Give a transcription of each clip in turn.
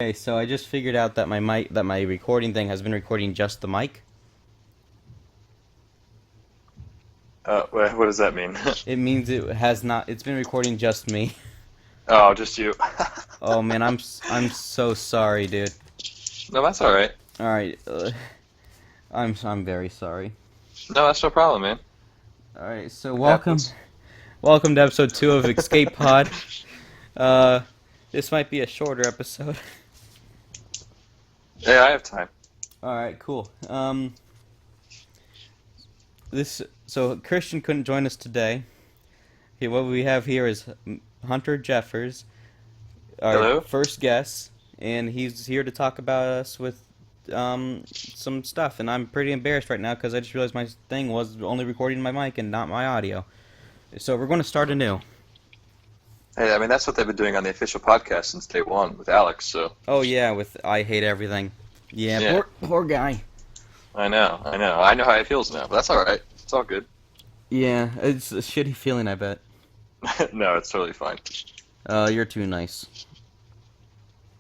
Okay, so I just figured out that my recording thing has been recording just the mic. What does that mean? It means it has not. It's been recording just me. Oh, just you. Oh man, I'm so sorry, dude. No, that's all right. All right, I'm very sorry. No, that's no problem, man. All right, so It welcome happens. welcome to episode 2 of Escape Pod. Uh, this might be a shorter episode. Yeah, I have time. All right, cool. This so Christian couldn't join us today. Here, what we have here is Hunter Jeffers, our Hello? first guest, and he's here to talk about us with some stuff. And I'm pretty embarrassed right now because I just realized my thing was only recording my mic and not my audio. So we're going to start anew. Hey, I mean, that's what they've been doing on the official podcast since day one with Alex, so. Oh yeah, with I hate everything. Yeah, Yeah, poor guy. I know, I know. I know how it feels now, but that's all right. It's all good. Yeah, it's a shitty feeling, I bet. No, it's totally fine. You're too nice.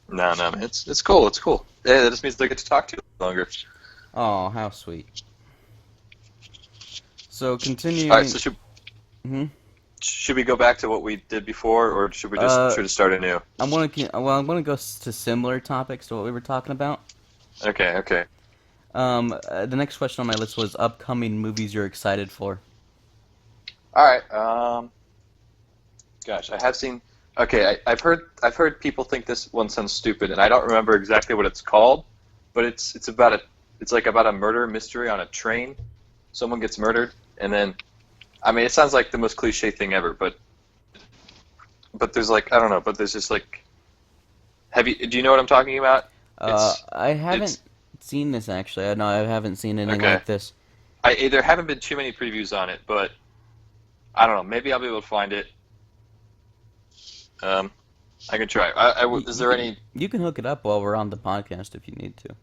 No, no, man. It's cool, it's cool. Yeah, that just means they get to talk to you longer. Oh, how sweet. So All right, continuing. so Hmm. should we go back to what we did before, or should we just Uh, should we start anew? I'm gonna go to similar topics to what we were talking about. Okay, okay. The next question on my list was upcoming movies you're excited for. All right. Gosh, I have seen. Okay, I've heard people think this one sounds stupid, and I don't remember exactly what it's called, but it's like about a murder mystery on a train. Someone gets murdered, and then I mean it sounds like the most cliche thing ever, but there's like I don't know, but there's just like do you know what I'm talking about? I haven't It's seen this actually. No, I haven't seen anything okay. like this. There haven't been too many previews on it, but I don't know. Maybe I'll be able to find it. Um, I can try. Is there any? You can hook it up while we're on the podcast if you need to.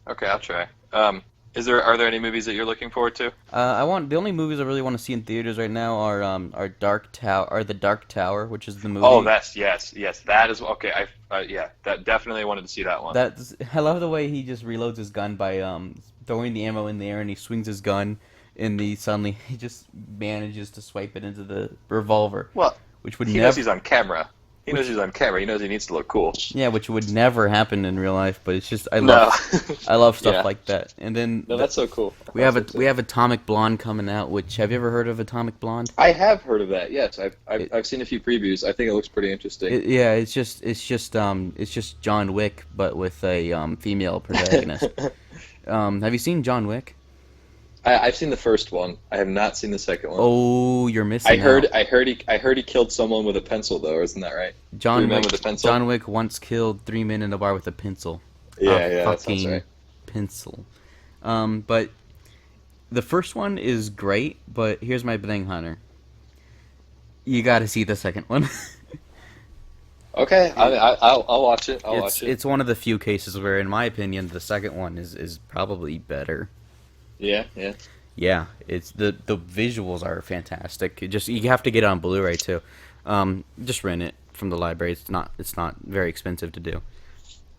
Okay, I'll try. Are there any movies that you're looking forward to? I want the only movies I really want to see in theaters right now are The Dark Tower, which is the Oh, movie. that's yes. That is okay. Yeah, that definitely wanted to see that one. That's I love the way he just reloads his gun by throwing the ammo in the air and he swings his gun and suddenly he just manages to swipe it into the revolver, Well, which would he knows never he's on camera. He knows which he's on camera. He knows he needs to look cool. yeah, which would never happen in real life, but it's just No. I love stuff Yeah. like that. And then No, that's so cool. That's so we sick. have Atomic Blonde coming out, which have you ever heard of Atomic Blonde? I have heard of that. Yes, It, I've seen a few previews. I think it looks pretty interesting. yeah, it's just John Wick but with a female protagonist. Have you seen John Wick? I've seen the first one. I have not seen the second one. Oh, you're missing out. I heard he killed someone with a pencil though, isn't that right? Three John men Wick with a pencil. John Wick once killed 3 men in a bar with a pencil. A Yeah, that sounds fucking right. pencil. But the first one is great, but here's my thing, Hunter. You got to see the second one. Okay, I'll watch it. I'll watch it. It's one of the few cases where, in my opinion, the second one is probably better. Yeah, yeah. Yeah, it's the visuals are fantastic. You have to get it on Blu-ray too. Just rent it from the library. It's not very expensive to do.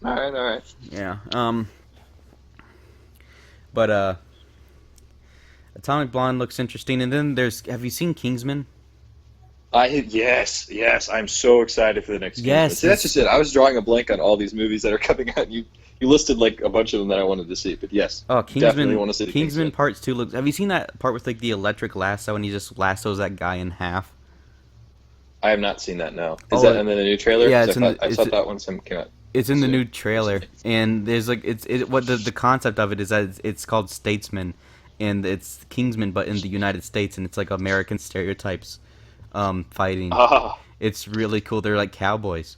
All right, all right. Yeah. But Atomic Blonde looks interesting. And then have you seen Kingsman? Yes. I'm so excited for the next Kingsman. Yes, See, that's just it. I was drawing a blank on all these movies that are coming out. You listed like a bunch of them that I wanted to see, but yes, oh, definitely want to see the Kingsman Kingsman. Parts 2 looks. Have you seen that part with like the electric lasso and he just lassos that guy in half? I have not seen that. No, is Oh, that in the new trailer? yeah, 'Cause I thought that one some came out it's in the soon. new trailer, and there's like what the concept of it is that it's called Statesman, and it's Kingsman but in the United States, and it's like American stereotypes, fighting. Ah, It's really cool. They're like cowboys.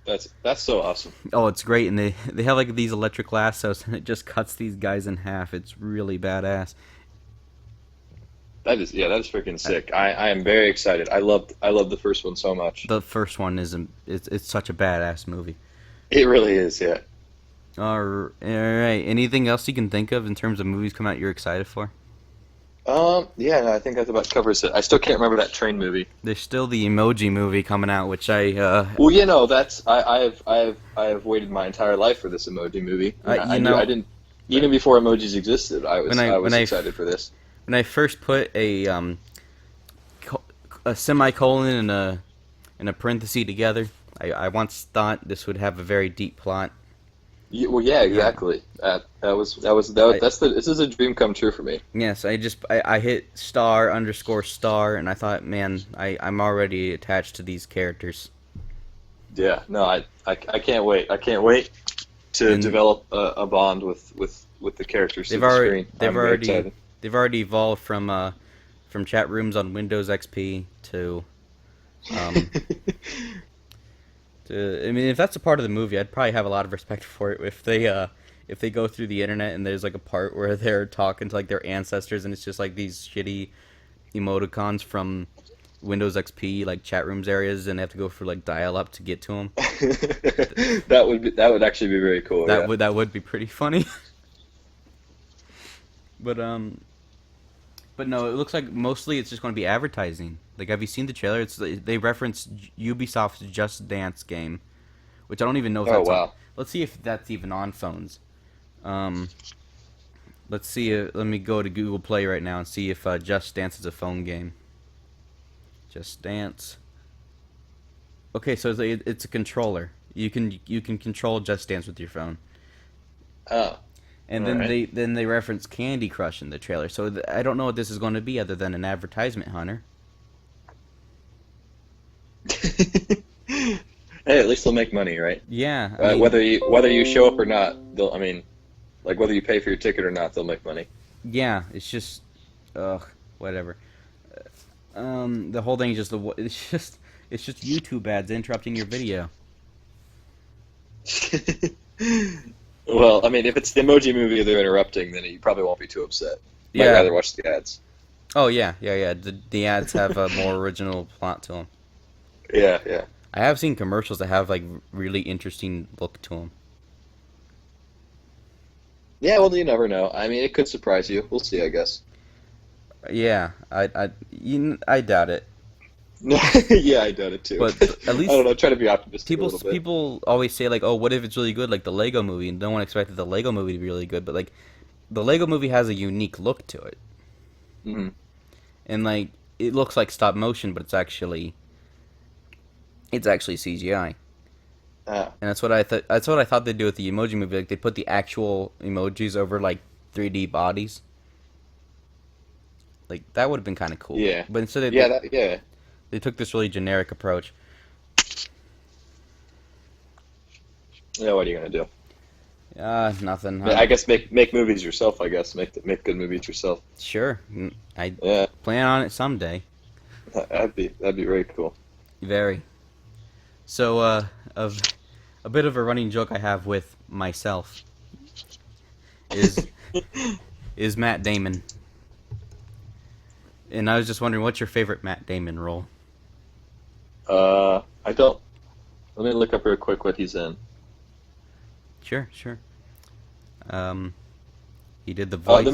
that's so awesome. Oh, it's great, and they have like these electric lassos, and it just cuts these guys in half. It's really badass. That is freaking sick. I am very excited. I loved the first one so much. The first one it's such a badass movie. It really is. Yeah. All right. Anything else you can think of in terms of movies come out you're excited for? Yeah, no, I think that about covers it. I still can't remember that train movie. There's still the Emoji Movie coming out, which Well, that's I have waited my entire life for this Emoji Movie. And you I know, didn't even before emojis existed. I when was I I when was I excited for this. when I first put a semicolon and a parenthesis together, I once thought this would have a very deep plot. Well, yeah, Yeah. exactly. I, This is a dream come true for me. yes, I hit star underscore star, and I thought, man, I'm already attached to these characters. Yeah, no, I can't wait. I can't wait to And develop a bond with the characters through they've the already screen. they've I'm very already excited. they've already evolved from chat rooms on Windows XP um I mean, if that's a part of the movie, I'd probably have a lot of respect for it if they go through the internet and there's like a part where they're talking to like their ancestors and it's just like these shitty emoticons from Windows XP like chat rooms areas and they have to go for like dial up to get to them. That would actually be very cool. Yeah. That would be pretty funny. But but no, it looks like mostly it's just going to be advertising. Like, have you seen the trailer? They reference Ubisoft's Just Dance game, which I don't even know if Oh that's on. wow. Let's see if that's even on phones. Um, let's see. Let me go to Google Play right now and see if Just Dance is a phone game. Just Dance. Okay, so it's a controller. You can control Just Dance with your phone. Oh. And All right. then they reference Candy Crush in the trailer. So I don't know what this is going to be other than an advertisement, Hunter. Hey, at least they'll make money, right? Yeah, I mean, Whether you show up or not, they'll. I mean, like whether you pay for your ticket or not, they'll make money. yeah, it's just, ugh, whatever. The whole thing is just it's just YouTube ads interrupting your video. Well, I mean, if it's the Emoji Movie they're interrupting, then you probably won't be too upset. Might Yeah. rather watch the ads. Oh yeah. The ads have a more original plot to them. Yeah, yeah. I have seen commercials that have like really interesting look to them. Yeah, well, you never know. I mean, it could surprise you. We'll see, I guess. Yeah, I doubt it. Yeah, I doubt it too. But at I least don't know. Try to be optimistic a people little bit. people always say like, oh, what if it's really good, like the Lego Movie, and no one expected the Lego Movie to be really good, but like the Lego Movie has a unique look to it, Hmm. and like it looks like stop motion, but it's actually CGI, Ah, and that's what I thought. That's what I thought they'd do with the Emoji Movie. Like they put the actual emojis over like 3D bodies. Like that would have been kind of cool. yeah, But instead yeah. they took this really generic approach. Yeah, what are you gonna do? Nothing. I guess make movies yourself. I guess make good movies yourself. Sure. I Yeah, plan on it someday. that'd be very cool. Very. So, of a bit of a running joke I have with myself is is Matt Damon, and I was just wondering, what's your favorite Matt Damon role? I don't. Let me look up real quick what he's in. Sure, sure. Um, he did the Uh, voice. the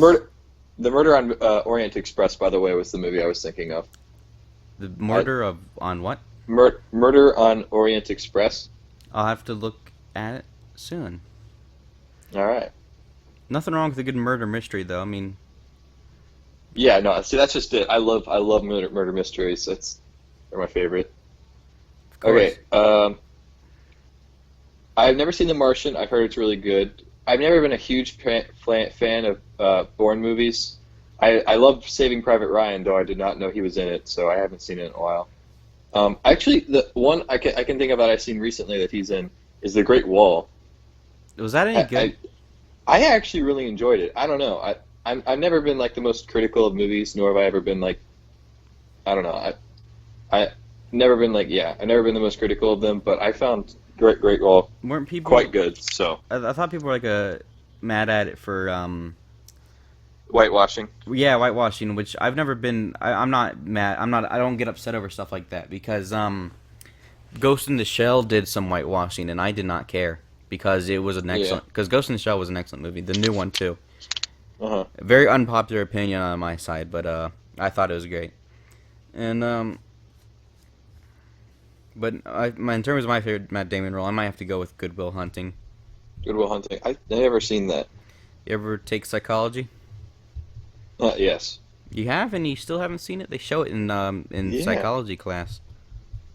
murder on Orient Express, by the way, was the movie I was thinking of. The murder of on what? Murder on Orient Express. I'll have to look at it soon. All right. Nothing wrong with a good murder mystery, though. I mean, Yeah, no. See, that's just it. I love murder mysteries. They're my favorite. of course. Okay. I've never seen The Martian. I've heard it's really good. I've never been a huge fan of Bourne movies. I love Saving Private Ryan, though I did not know he was in it, so I haven't seen it in a while. Actually, the one I can think of that I've seen recently that he's in is The Great Wall. Was that any I, good? I actually really enjoyed it. I don't know. I've never been like the most critical of movies, nor have I ever been like, I don't know. I never been like, yeah, I've never been the most critical of them, but I found Great Wall Weren't people quite good. So I thought people were like mad at it for whitewashing. yeah, whitewashing, which I've never been. I'm not mad. I don't get upset over stuff like that because Ghost in the Shell did some whitewashing and I did not care because it was an excellent. Because Ghost in the Shell was an excellent movie, the new one too. Uh-huh. Very unpopular opinion on my side, but I thought it was great. And in terms of my favorite Matt Damon role, I might have to go with Good Will Hunting. Good Will Hunting. I've never seen that. You ever take psychology? Yes. You have, and you still haven't seen it. They show it in Yeah. psychology class.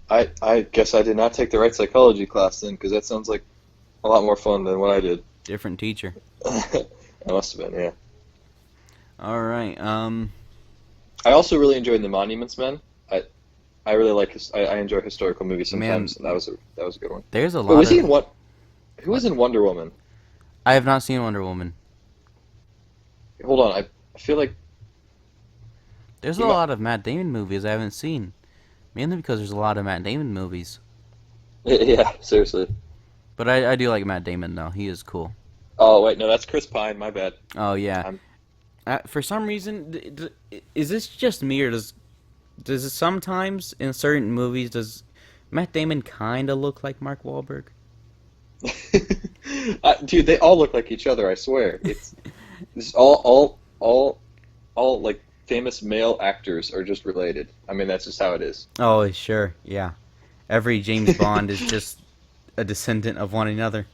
I guess I did not take the right psychology class then, because that sounds like a lot more fun than what I did. Different teacher. It must have been, yeah. All right. I also really enjoyed The Monuments Men. I really like I enjoy historical movies Man, sometimes, and that was a good one. there's a Wait, lot was he of. in what? Who What? was in Wonder Woman? I have not seen Wonder Woman. Hold on, I feel like There's he a might. lot of Matt Damon movies I haven't seen. Mainly because there's a lot of Matt Damon movies. Yeah, seriously. But I do like Matt Damon though. He is cool. Oh wait, no, that's Chris Pine. My bad. Oh yeah. I'm For some reason, is this just me, or does it sometimes in certain movies does Matt Damon kind of look like Mark Wahlberg? Dude, they all look like each other. I swear. It's all like famous male actors are just related. I mean, that's just how it is. Oh sure, yeah. Every James Bond is just a descendant of one another.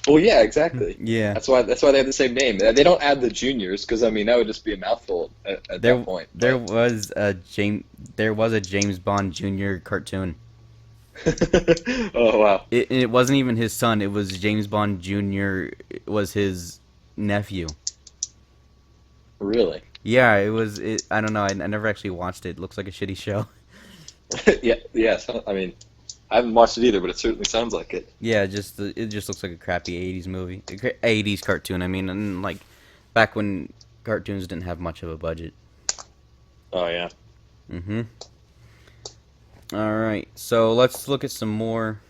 Well, yeah, exactly. Yeah. That's why they have the same name. They don't add the juniors because I mean that would just be a mouthful at There that point. there was a James Bond Jr. cartoon. Oh wow, It wasn't even his son. It was James Bond Jr. was his nephew. really? Yeah, it was. I don't know. I never actually watched it. It looks like a shitty show. Yeah, yes. I mean, I haven't watched it either, but it certainly sounds like it. Yeah, it just looks like a crappy '80s movie, '80s cartoon. I mean, and like back when cartoons didn't have much of a budget. Oh yeah. Mm-hmm. All right, so let's look at some more,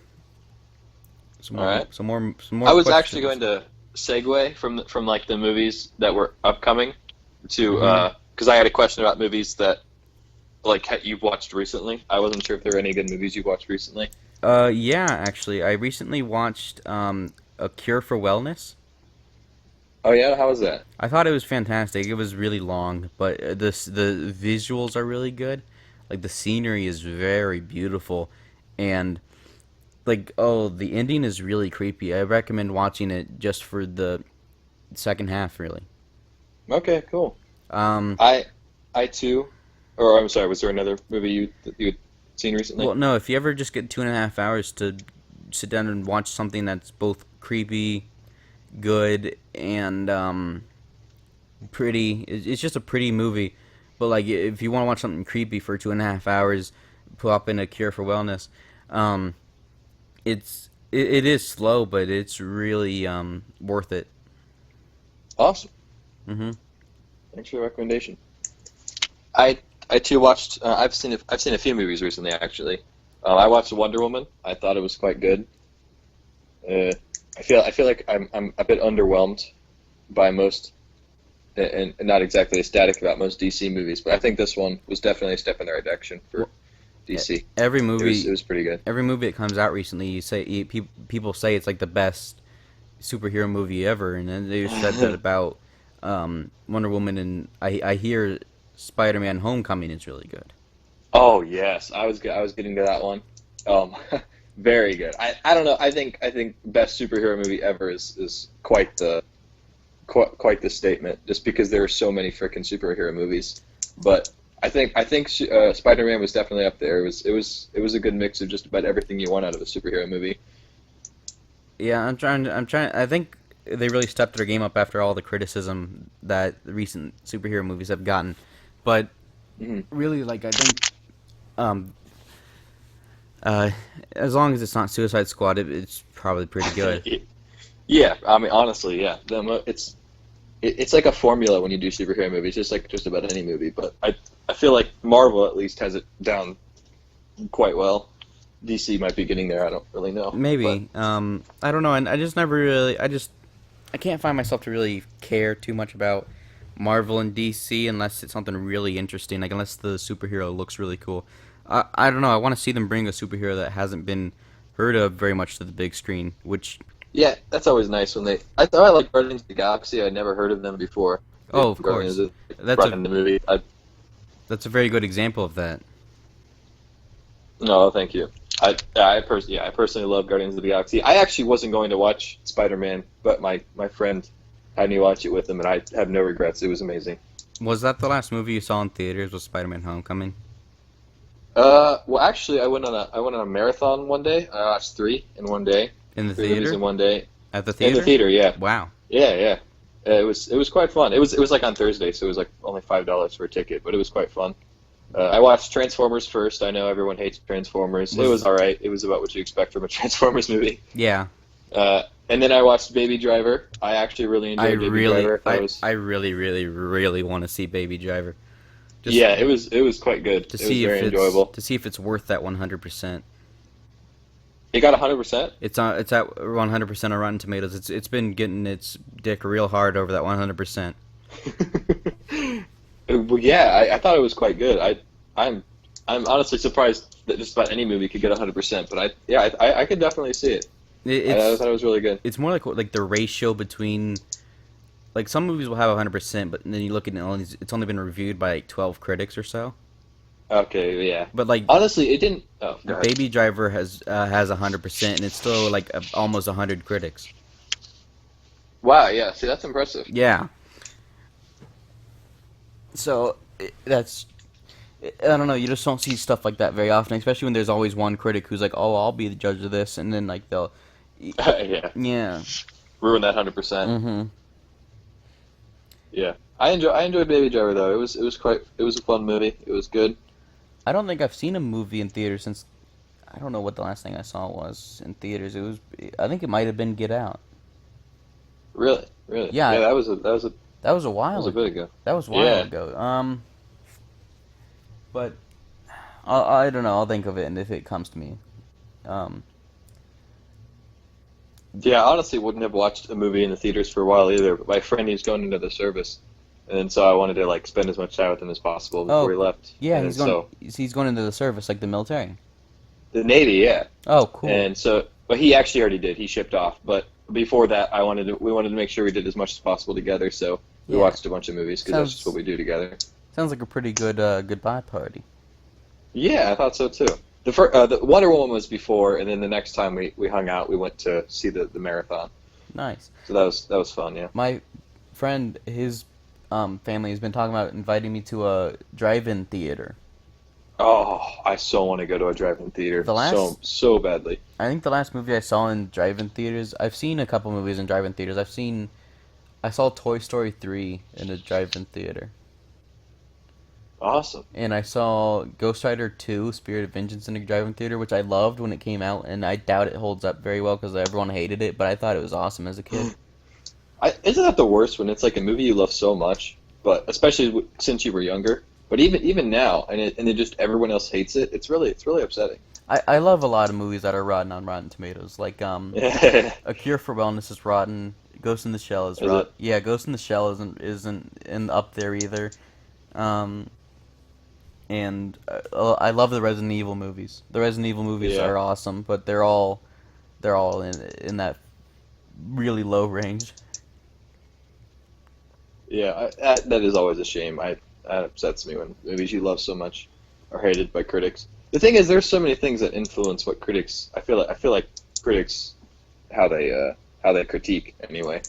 All right. some more I was actually questions. going to segue from like the movies that were upcoming to Mhm. because I had a question about movies that like you've watched recently. I wasn't sure if there were any good movies you've watched recently. Yeah, actually, I recently watched A Cure for Wellness. Oh yeah, how was that? I thought it was fantastic. It was really long, but the visuals are really good. Like the scenery is very beautiful, and like the ending is really creepy. I recommend watching it just for the second half, really. Okay, cool. Um, I too, or I'm sorry, was there another movie that you had seen recently? well, no, if you ever just get 2.5 hours to sit down and watch something that's both creepy, good, and pretty, it's just a pretty movie. But like, if you want to watch something creepy for 2.5 hours, pull up in A Cure for Wellness. Um, it is slow, but it's really worth it. Awesome. Hmm. Thanks for the recommendation. I too watched. I've seen a few movies recently actually. I watched Wonder Woman. I thought it was quite good. Uh, I feel like I'm a bit underwhelmed by most, and not exactly ecstatic about most DC movies, but I think this one was definitely a step in the right direction for DC. Every It movie, was pretty good. every movie that comes out recently, people say it's like the best superhero movie ever, and then they said that about Wonder Woman, and I hear Spider-Man: Homecoming is really good. Oh yes, I was getting to that one. Um, very good. I don't know. I think best superhero movie ever is quite the statement. Just because there are so many freaking superhero movies, but I think Spider-Man was definitely up there. It was a good mix of just about everything you want out of a superhero movie. Yeah, I think they really stepped their game up after all the criticism that the recent superhero movies have gotten. But Hmm. really, like, I think, um, as long as it's not Suicide Squad, it's probably pretty good. Yeah, I mean honestly, yeah. It's like a formula when you do superhero movies, just like just about any movie. But I feel like Marvel at least has it down quite well. DC might be getting there. I don't really know. But Maybe. I don't know. And I just never really. I can't find myself to really care too much about Marvel and DC unless it's something really interesting. Like unless the superhero looks really cool. I don't know. I want to see them bring a superhero that hasn't been heard of very much to the big screen. Which yeah, that's always nice when they. I thought I liked Guardians of the Galaxy. I'd never heard of them before, Oh, of Guardians course. of That's brought a in the movie. that's a very good example of that. No, thank you. I personally love Guardians of the Galaxy. I actually wasn't going to watch Spider-Man, but my friend had me watch it with him, and I have no regrets. It was amazing. Was that the last movie you saw in theaters? Was Spider-Man: Homecoming Well, actually, I went on a marathon one day. I watched three in one day, in the three movies in theater? one day At the in the theater? theater. Yeah, Wow. yeah, yeah. It was quite fun. It was like on Thursday, so it was like only $5 for a ticket, but it was quite fun. I watched Transformers first. I know everyone hates Transformers. It was all right. It was about what you expect from a Transformers movie. Yeah. And then I watched Baby Driver. I actually really enjoyed Baby Driver. I really, really, really want to see Baby Driver. Just Yeah, it was quite good. to It was see very if enjoyable. to see if it's worth that 100%. It got 100%. It's at 100% on Rotten Tomatoes. It's been getting its dick real hard over that 100%. Well, yeah, I thought it was quite good. I'm honestly surprised that just about any movie could get 100%. But I could definitely see it. I It's thought it was really good. it's more like the ratio between, like, some movies will have 100%, but then you look at it, it's only been reviewed by like 12 critics or so. Okay, yeah. But like Honestly, it didn't. Oh, go ahead. Baby Driver has 100%, and it's still like almost 100 critics. Wow, yeah. See, that's impressive. Yeah. So that's, I don't know. You just don't see stuff like that very often, especially when there's always one critic who's like, "Oh, I'll be the judge of this," and then like they'll, Yeah, yeah. ruin that 100%. Mm-hmm. Yeah, I enjoyed Baby Driver though. It was a fun movie. It was good. I don't think I've seen a movie in theaters since, I don't know what the last thing I saw was in theaters. I think it might have been Get Out. Really, really. Yeah, Yeah, that was a that while was a ago. bit ago. That was a while Yeah. ago. But I don't know. I'll think of it, and if it comes to me, um, Yeah, I honestly wouldn't have watched a movie in the theaters for a while either. But my friend, he's going into the service, and so I wanted to like spend as much time with him as possible before he left. yeah, And so he's going into the service, like the military. the Navy, yeah. Oh, cool. And so, but he actually already did. He shipped off. But before that, we wanted to make sure we did as much as possible together. So we Yeah. watched a bunch of movies because that's Sounds- just what we do together. Sounds like a pretty good goodbye party. Yeah, I thought so too. The Wonder Woman was before, and then the next time we hung out, we went to see the marathon. Nice. So that was fun. Yeah. My friend, his family has been talking about inviting me to a drive-in theater. Oh, I so want to go to a drive-in theater. The last- So badly. I think the last movie I saw in drive-in theaters, I've seen a couple movies in drive-in theaters. I saw Toy Story 3 in a drive-in theater. Awesome. And I saw Ghost Rider 2, Spirit of Vengeance in a drive-in theater, which I loved when it came out, and I doubt it holds up very well because everyone hated it, but I thought it was awesome as a kid. Isn't that the worst when it's like a movie you love so much, but especially since you were younger? But even now, and it just everyone else hates it. It's really upsetting. I love a lot of movies that are rotten on Rotten Tomatoes. Like, Is A Cure for Wellness is rotten. Ghost in the Shell is it? rotten. Yeah, Ghost in the Shell isn't up there either. And I love the Resident Evil movies. The Resident Evil movies Yeah. are awesome, but they're all in that really low range. Yeah, that is always a shame. That upsets me when movies you love so much are hated by critics. The thing is, there's so many things that influence what critics. I feel like critics how they critique anyway.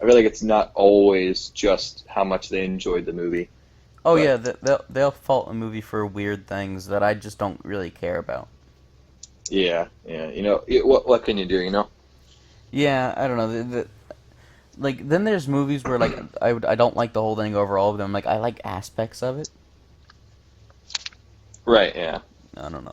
I feel like it's not always just how much they enjoyed the movie. Oh But- yeah, they'll fault a movie for weird things that I just don't really care about. Yeah, yeah. You know, what can you do? You know. Yeah, I don't know. Like then there's movies where like I don't like the whole thing overall, but I'm like I like aspects of it. Right. Yeah. I don't know.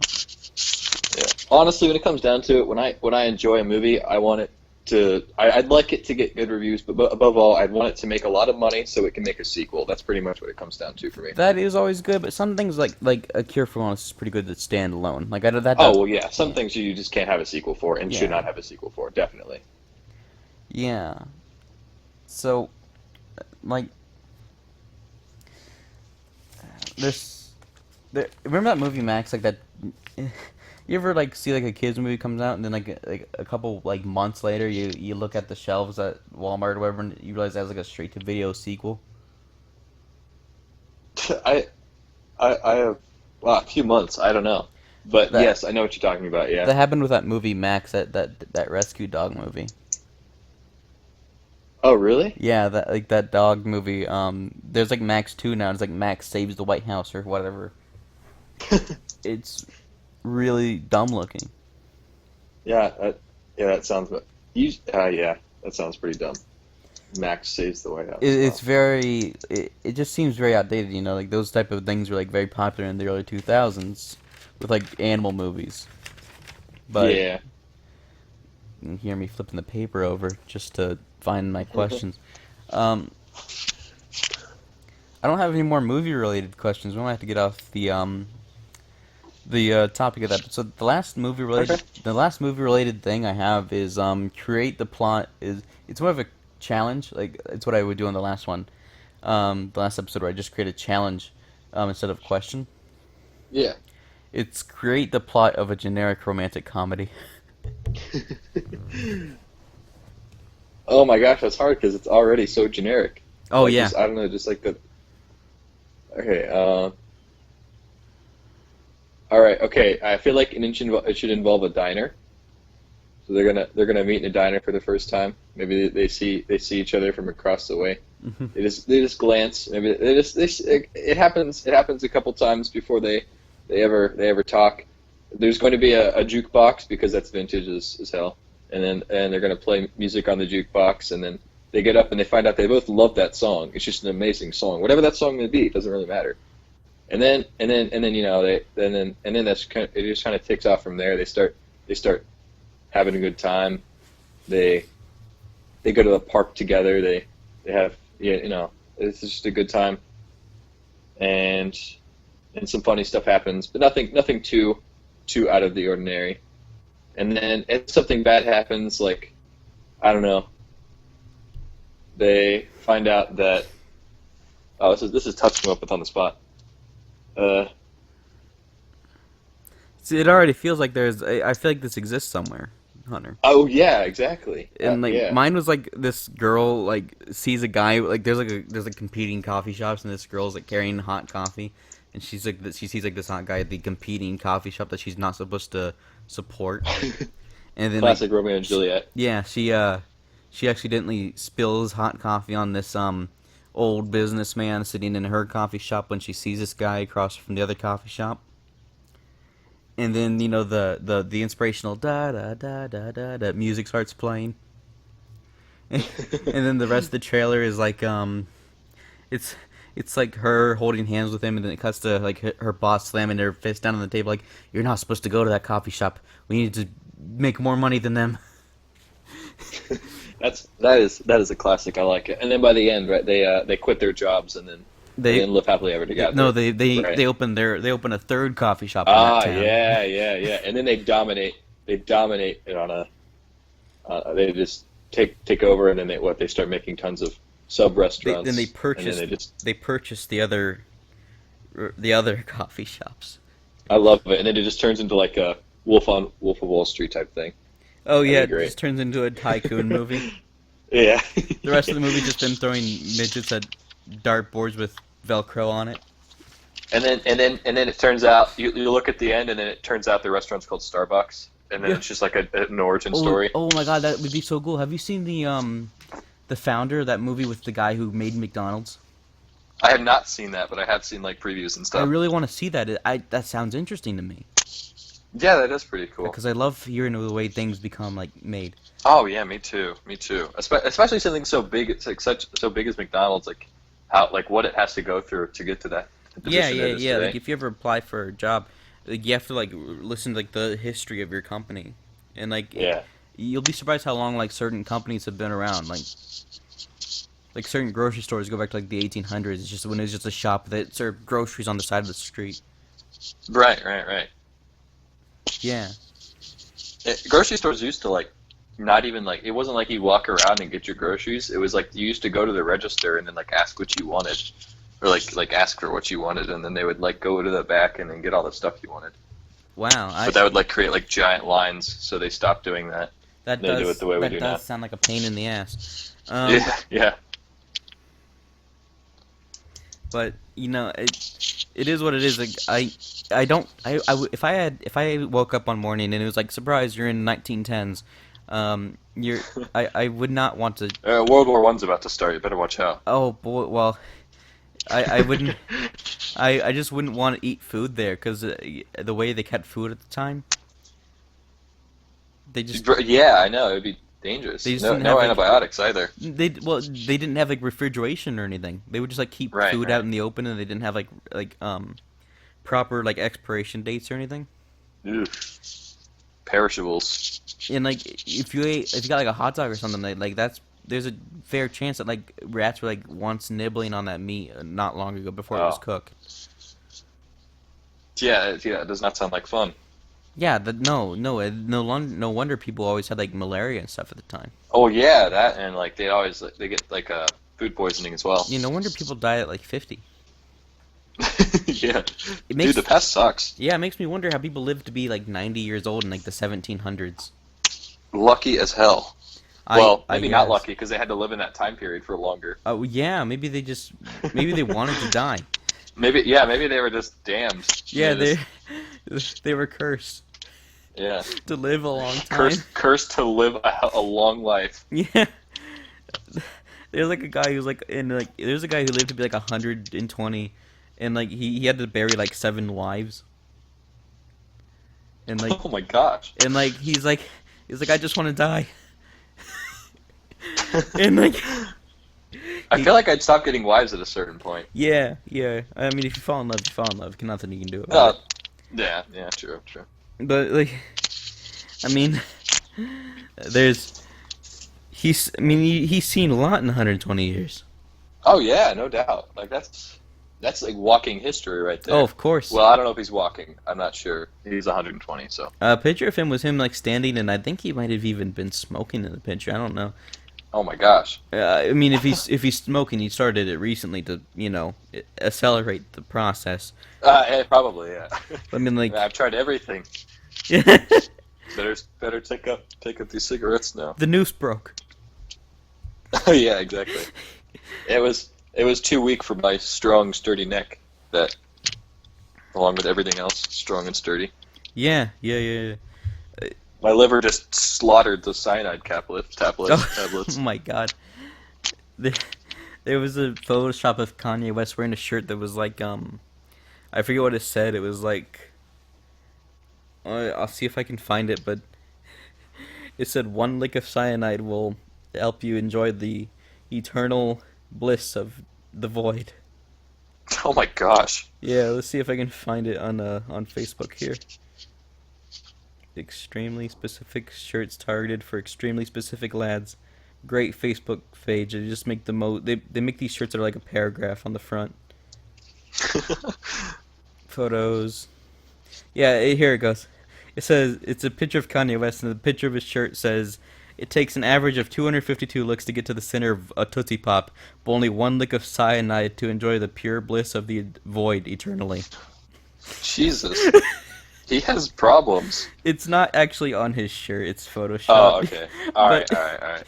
Yeah. Honestly, when it comes down to it, when I enjoy a movie, I want it to. I'd like it to get good reviews, but above all, I'd want it to make a lot of money so it can make a sequel. That's pretty much what it comes down to for me. That is always good, but some things like A Cure for Wellness is pretty good that stand alone. Like I that. Oh well, yeah. Some things you just can't have a sequel for, and should Yeah. not have a sequel for. Definitely. Yeah. So, like, remember that movie Max? Like that. You ever like see like a kids movie comes out and then like a couple like months later you look at the shelves at Walmart or whatever and you realize that's like a straight to video sequel. I I have a few months. I don't know, but That yes, I know what you're talking about. Yeah. that happened with that movie Max, that rescue dog movie. Oh, really? Yeah, that dog movie. There's like Max 2 now. It's like Max Saves the White House or whatever. It's really dumb looking. Yeah. Yeah. That sounds. Yeah. That sounds pretty dumb. Max saves the White House. It's Wow. very. It just seems very outdated. You know, like those type of things were like very popular in the early 2000s with like animal movies. But Yeah. you can hear me flipping the paper over just to find my questions. Um, I don't have any more movie related questions. We might have to get off the topic of that. So Okay. the last movie related thing I have is create the plot. It's more of a challenge. Like it's what I would do on the last one, the last episode where I just create a challenge instead of a question. Yeah. It's create the plot of a generic romantic comedy. Oh my gosh, that's hard because it's already so generic. Oh Like yeah. just I don't know, just like the. Okay. All right. Okay. I feel like it should involve a diner. So they're gonna meet in a diner for the first time. Maybe they see each other from across the way. They just glance. Maybe it happens a couple times before they ever talk. There's going to be a jukebox because that's vintage as hell, and they're going to play music on the jukebox, and then they get up and they find out they both love that song. It's just an amazing song, whatever that song may be. It doesn't really matter. And then that's it just kind of takes off from there. They start having a good time. They go to the park together. They have it's just a good time, and some funny stuff happens, but nothing too out of the ordinary. And then if something bad happens, like I don't know, they find out that this is tough to come up with on the spot. Uh, See, it already feels like I feel like this exists somewhere, Hunter. oh yeah, exactly. And like Yeah. mine was like this girl like sees a guy like there's like competing coffee shops and this girl's like carrying hot coffee and she sees like this hot guy at the competing coffee shop that she's not supposed to support and then like Classic Romeo and Juliet. yeah she accidentally spills hot coffee on this old businessman sitting in her coffee shop when she sees this guy across from the other coffee shop. And then you know the inspirational da da da da da da music starts playing, and then the rest of the trailer is like it's it's like her holding hands with him, and then it cuts to like her boss slamming her fist down on the table, like you're not supposed to go to that coffee shop. We need to make more money than them. That is a classic. I like it. And then by the end, right, they quit their jobs and They then live happily ever together. no they Right. open a third coffee shop in that town. Yeah, yeah, yeah. And then they dominate. They dominate it on a. They just take over, and then they start making tons of sub restaurants. Then and then they purchase the other coffee shops. I love it, and then it just turns into like a Wolf of Wall Street type thing. Oh That'd yeah, be it great. just turns into a tycoon movie. Yeah. The rest of the movie just them throwing midgets at dartboards with Velcro on it. And then it turns out you look at the end, and then it turns out the restaurant's called Starbucks, and then Yeah. it's just like an origin Oh, story. oh my god, that would be so cool. Have you seen the founder of that movie with the guy who made McDonald's? I have not seen that, but I have seen like previews and I stuff. really want to see that. That sounds interesting to me Yeah, that is pretty cool. because I love hearing the way things become like made. Oh yeah, me too. Me too. Especially something so big. It's like so big as McDonald's. Like how what it has to go through to get to that Yeah, position yeah, it is yeah. today. Like if you ever apply for a job, like you have to like listen to like the history of your company, and like Yeah. you'll be surprised how long like certain companies have been around. Like certain grocery stores go back to like the 1800s. It's just when it was just a shop that served groceries on the side of the street. Right, right, right. Yeah. Grocery stores used to like not even like it wasn't like you walk around and get your groceries. It was like you used to go to the register and then like ask what you wanted, or like ask for what you wanted, and then they would like go to the back and then get all the stuff you wanted. Wow. But that would like create like giant lines, so they stopped doing that. That they do does it the way we that do does now. sound like a pain in the ass. Yeah, yeah. But you know, it is what it is. Like I don't if I woke up one morning and it was like surprise you're in 1910s, you're I would not want to. World War One's about to start. You better watch out. Oh boy, well I wouldn't. I just wouldn't want to eat food there because the way they kept food at the time, they just Yeah, I know. It'd be dangerous. they just No, didn't no have like antibiotics either. they didn't have like refrigeration or anything. They would just like keep Right, food out right. in the open and they didn't have like proper like expiration dates or anything. Ugh. Perishables. And like if you got like a hot dog or something like that's there's a fair chance that like rats were like once nibbling on that meat not long ago before it was Oh, cooked. yeah, yeah. It does not sound like fun. Yeah, no wonder people always had like malaria and stuff at the time. Oh yeah, that and like they always they get like food poisoning as well. You know, no wonder people die at like 50. Yeah, It dude, makes the pest sucks. Yeah, it makes me wonder how people lived to be like 90 years old in like the 1700s. Lucky as hell. Well, I maybe not guess. lucky because they had to live in that time period for longer. Oh yeah, maybe they wanted to die. Maybe, yeah, maybe they were just damned. Yeah, They they just, they were cursed yeah, to live a long time. cursed to live a long life. Yeah. There's like a guy who's like in like there's a guy who lived to be like 120 and like he had to bury like 7 wives. And like Oh my gosh. he's like I just want to die. And like I he feel like I'd stop getting wives at a certain point. yeah. I mean if you fall in love, you fall in love. Nothing you can do about Uh, it. yeah, true. But like I mean there's he's seen a lot in 120 years. Oh yeah, no doubt. Like that's like walking history right Oh, there. of course. Well, I don't know if he's walking. I'm not sure. He's 120, so. A picture of him was him like standing, and I think he might have even been smoking in the picture. I don't know. Oh my gosh. I mean, if he's smoking, he started it recently to accelerate the process. Yeah, probably, yeah. I mean, like, I've tried everything. the Better take up these cigarettes now. noose broke. Oh yeah, exactly. It was too weak for my strong, sturdy neck. That, along with everything else, strong and sturdy. Yeah. My liver just slaughtered the cyanide Oh, tablets. my God. There, there was a Photoshop of Kanye West wearing a shirt that was like I forget what it said. It was like I'll see if I can find it, but it said 1 lick of cyanide will help you enjoy the eternal bliss of the void. Oh my gosh. Yeah, let's see if I can find it on Facebook here. Extremely specific shirts targeted for extremely specific lads. Great Facebook page. They just make they make these shirts that are like a paragraph on the front. Photos. Yeah, here it goes. It says it's a picture of Kanye West, and the picture of his shirt says it takes an average of 252 licks to get to the center of a Tootsie Pop, but only 1 lick of cyanide to enjoy the pure bliss of the void eternally. Jesus. He has problems. It's not actually on his shirt; it's Photoshop. Oh, okay. Alright, But alright.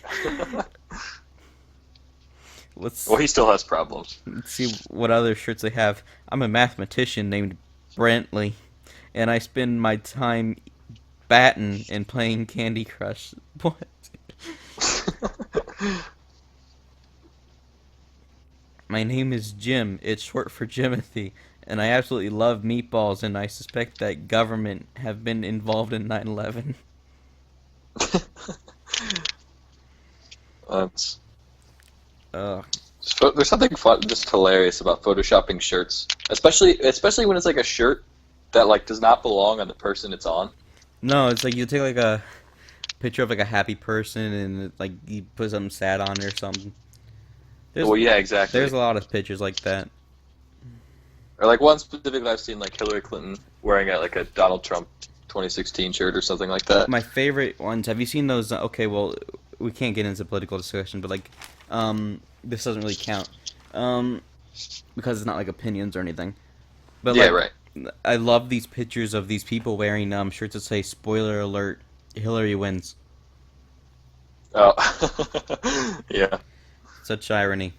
let's Well, he still has problems. see what other shirts they have. I'm a mathematician named Brantley, and I spend my time batting and playing Candy Crush. What? My name is Jim. It's short for Jimothy, and I absolutely love meatballs, and I suspect that government have been involved in 9/11. That's, Ugh. there's something fun, just hilarious about photoshopping shirts, especially when it's like a shirt that like does not belong on the person it's on. No, it's like you take like a picture of like a happy person, and like you put something sad on it or something. Well, yeah, exactly. There's a lot of pictures like that. Or like one specifically I've seen like Hillary Clinton wearing like a Donald Trump 2016 shirt or something like that. My favorite ones. Have you seen those? Okay, well, we can't get into political discussion, but like, this doesn't really count, because it's not like opinions or anything. But Yeah, like, right. I love these pictures of these people wearing shirts that say "Spoiler alert: Hillary wins." Oh, yeah. Such irony.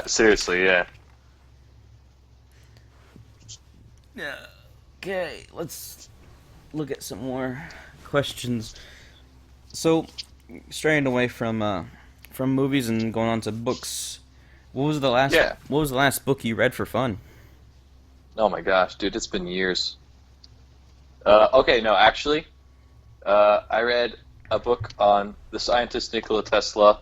Seriously, yeah. Okay, let's look at some more questions. So, straying away from movies and going on to books. Yeah. What was the last book you read for fun? Oh my gosh, dude, it's been years. Okay, no, actually, I read a book on the scientist Nikola Tesla.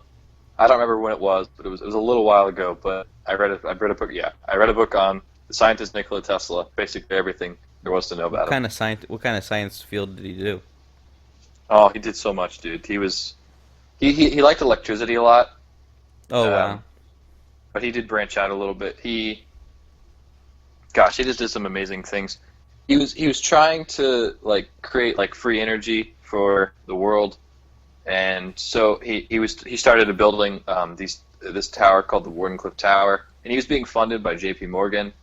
I don't remember when it was, but it was a little while ago. But I read a book. Yeah, I read a book on the scientist Nikola Tesla. Basically everything there was to know about him. What kind of science field did he do? Oh, he did so much, dude. He liked electricity a lot. Oh Um, wow. but he did branch out a little bit. Gosh, he just did some amazing things. He was trying to like create like free energy for the world, and so he started a building this tower called the Wardenclyffe Tower, and he was being funded by J.P. Morgan.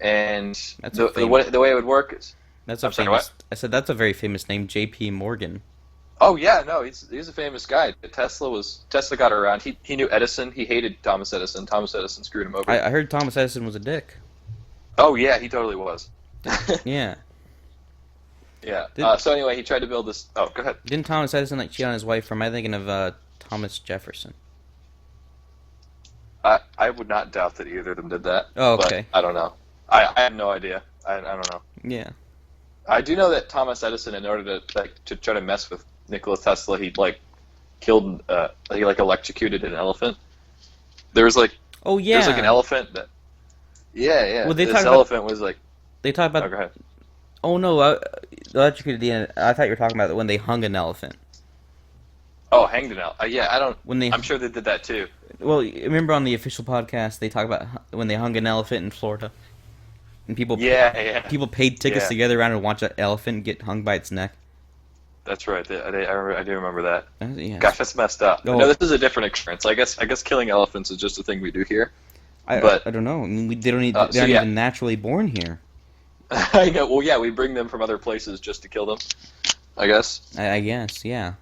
And That's the a the way, the way it would work is, That's a I'm sorry, famous. what? I said that's a very famous name, J.P. Morgan. Oh yeah, no, he's a famous guy. Tesla got around. He knew Edison. He hated Thomas Edison. Thomas Edison screwed him over. I heard Thomas Edison was a dick. Oh yeah, he totally was. Yeah. Yeah. Did- So anyway, he tried to build this. Oh, go ahead. Didn't Thomas Edison like cheat on his wife? Or am I thinking of Thomas Jefferson? I would not doubt that either of them did that. Oh, but okay. I don't know. I have no idea. I don't know. Yeah. I do know that Thomas Edison, in order to try to mess with Nikola Tesla, he like killed he like electrocuted an elephant. There was like Oh yeah. there's like an elephant that. Yeah. Well, they this talk about- elephant was like. They talk Oh, about. go ahead. Oh no, electrocuted the end. I thought you were talking about when they hung an elephant. Oh, hanged an elephant. Yeah, I don't. When they. I'm sure they did that too. Well, remember on the official podcast they talk about when they hung an elephant in Florida, and Yeah. people paid tickets Yeah. to gather around and watch an elephant get hung by its neck. That's right. I do remember that. Yeah. Gosh, that's messed up. Oh. No, this is a different experience. I guess killing elephants is just a thing we do here. I but- don't know. I mean, they don't need. So They aren't yeah. even naturally born here. I know. Well, yeah, we bring them from other places just to kill them. I guess. I guess. Yeah.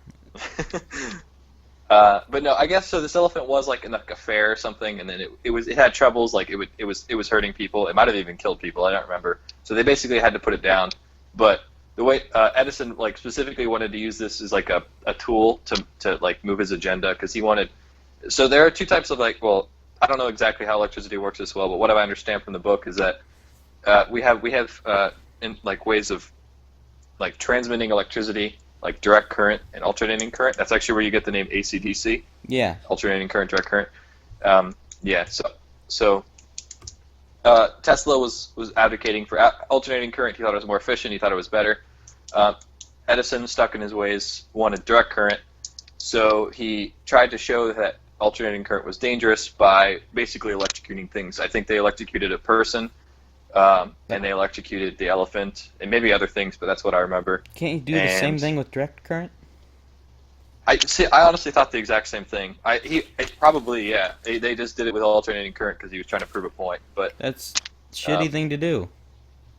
But no, I guess so. This elephant was like in like a fair or something, and then it had troubles. Like it was hurting people. It might have even killed people. I don't remember. So they basically had to put it down. But the way Edison like specifically wanted to use this as like a tool to like move his agenda, because he wanted. So there are two types of like, well, I don't know exactly how electricity works as well, but what I understand from the book is that we have in like ways of like transmitting electricity, like direct current and alternating current. That's actually where you get the name AC/DC, Yeah. alternating current, direct current. Yeah. So Tesla was advocating for alternating current. He thought it was more efficient. He thought it was better. Edison, stuck in his ways, wanted direct current. So he tried to show that alternating current was dangerous by basically electrocuting things. I think they electrocuted a person, and they electrocuted the elephant, and maybe other things, but that's what I remember. Can't you do the same And- thing with direct current? I honestly thought the exact same thing. Probably, yeah. They just did it with alternating current because he was trying to prove a point. But That's a shitty thing to do.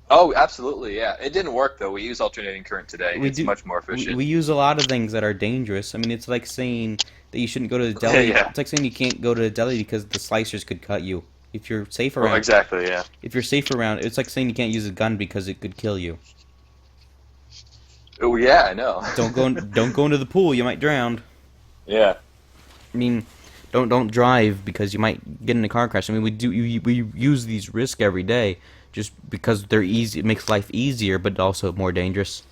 oh, absolutely, yeah. It didn't work though. We use alternating current today. We It's do- much more efficient. We use a lot of things that are dangerous. I mean, it's like saying that you shouldn't go to the deli. Yeah. It's like saying you can't go to the deli because the slicers could cut you. If you're safe Well, around, exactly, yeah. if you're safe around, it's like saying you can't use a gun because it could kill you. Oh, yeah, I know. Don't go into the pool. You might drown. Yeah. I mean, don't drive because you might get in a car crash. I mean, we use these risks every day just because they're easy. It makes life easier, but also more dangerous.